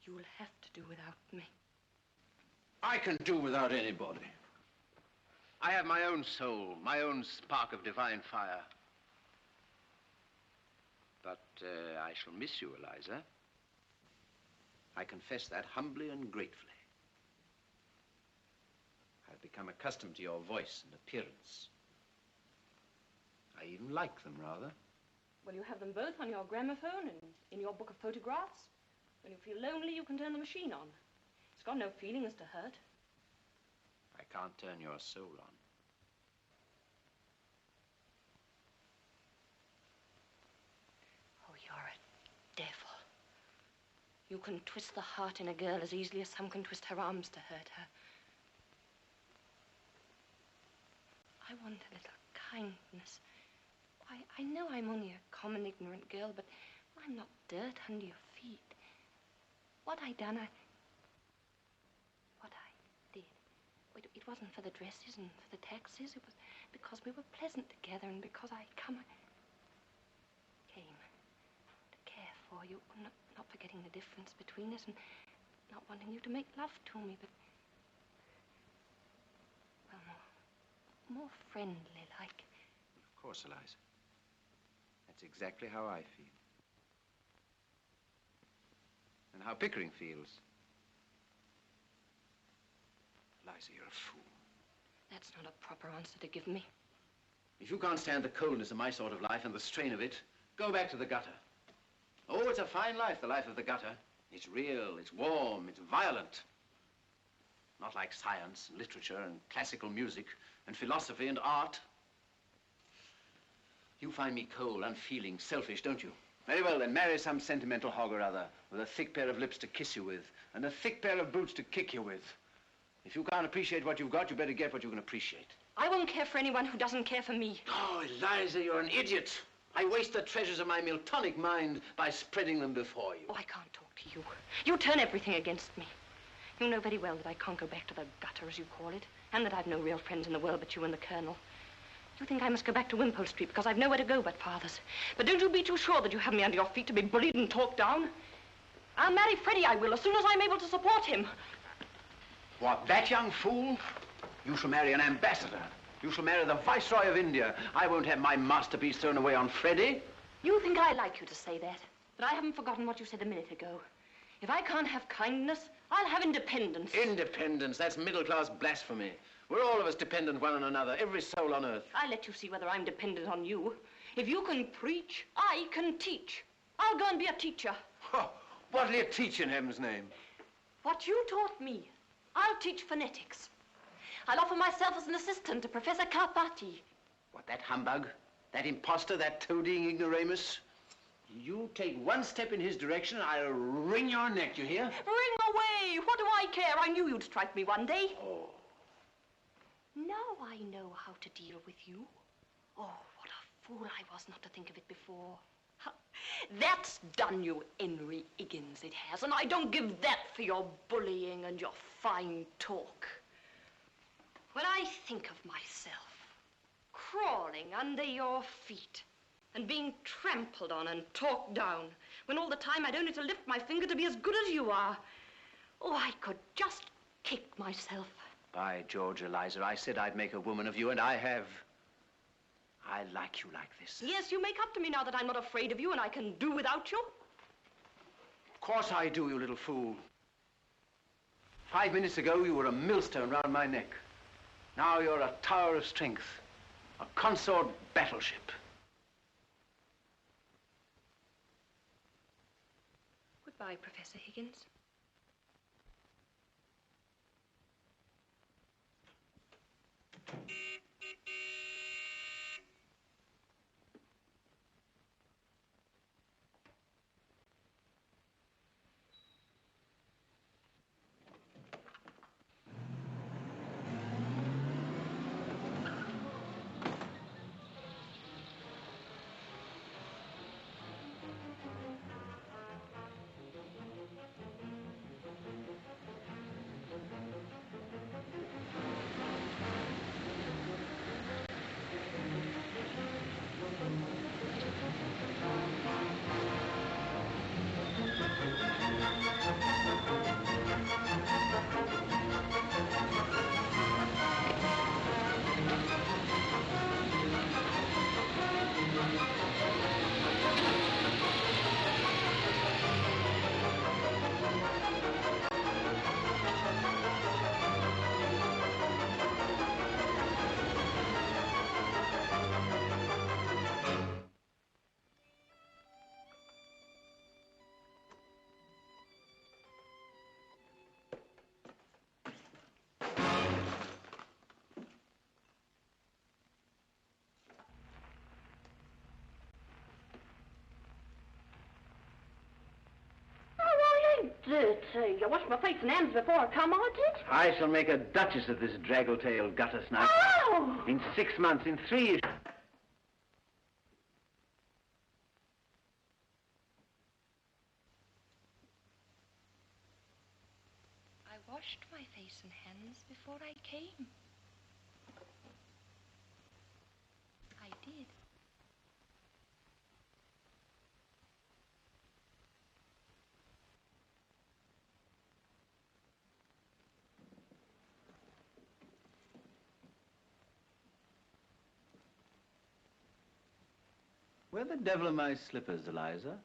You'll have to do without me. I can do without anybody. I have my own soul, my own spark of divine fire. But I shall miss you, Eliza. I confess that humbly and gratefully. I've I've become accustomed to your voice and appearance. I even like them, rather. Well, you have them both on your gramophone and in your book of photographs. When you feel lonely, you can turn the machine on. It's got no feelings to hurt. I can't turn your soul on. Oh, you're a devil. You can twist the heart in a girl as easily as some can twist her arms to hurt her. I want a little kindness. Why, I know I'm only a common, ignorant girl, but I'm not dirt under your feet. What I done, what I did, it wasn't for the dresses and for the taxes. It was because we were pleasant together and because I came to care for you, not forgetting the difference between us and not wanting you to make love to me, but, well, more friendly like. Of course, Eliza. That's exactly how I feel. And how Pickering feels. Eliza, you're a fool. That's not a proper answer to give me. If you can't stand the coldness of my sort of life and the strain of it, go back to the gutter. Oh, it's a fine life, the life of the gutter. It's real, it's warm, it's violent. Not like science and literature and classical music and philosophy and art. You find me cold, unfeeling, selfish, don't you? Very well, then marry some sentimental hog or other with a thick pair of lips to kiss you with and a thick pair of boots to kick you with. If you can't appreciate what you've got, you better get what you can appreciate. I won't care for anyone who doesn't care for me. Oh, Eliza, you're an idiot. I waste the treasures of my Miltonic mind by spreading them before you. Oh, I can't talk to you. You turn everything against me. You know very well that I can't go back to the gutter, as you call it, and that I've no real friends in the world but you and the Colonel. You think I must go back to Wimpole Street because I've nowhere to go but Father's. But don't you be too sure that you have me under your feet to be bullied and talked down. I'll marry Freddie, I will, as soon as I'm able to support him. What, that young fool? You shall marry an ambassador. You shall marry the Viceroy of India. I won't have my masterpiece thrown away on Freddie. You think I like you to say that, but I haven't forgotten what you said a minute ago. If I can't have kindness, I'll have independence. Independence, that's middle-class blasphemy. We're all of us dependent one on another, every soul on earth. I'll let you see whether I'm dependent on you. If you can preach, I can teach. I'll go and be a teacher. Oh, what'll you teach in heaven's name? What you taught me, I'll teach phonetics. I'll offer myself as an assistant to Professor Carpati. What, that humbug? That imposter, that toadying ignoramus? You take one step in his direction, I'll wring your neck, you hear? Wring away! What do I care? I knew you'd strike me one day. Oh. Now I know how to deal with you. Oh, what a fool I was not to think of it before. That's done you, Henry Higgins, it has, and I don't give that for your bullying and your fine talk. When I think of myself crawling under your feet and being trampled on and talked down, when all the time I'd only to lift my finger to be as good as you are, oh, I could just kick myself. By George, Eliza, I said I'd make a woman of you, and I have. I like you like this. Yes, you make up to me now that I'm not afraid of you and I can do without you. Of course I do, you little fool. 5 minutes ago, you were a millstone round my neck. Now you're a tower of strength, a consort battleship. Goodbye, Professor Higgins. it? You washed my face and hands before I come on it. I shall make a duchess of this draggle-tailed gutter snipe. Oh! In 6 months, in 3 years. I washed my face and hands before I came. I did. Where the devil are my slippers, Eliza?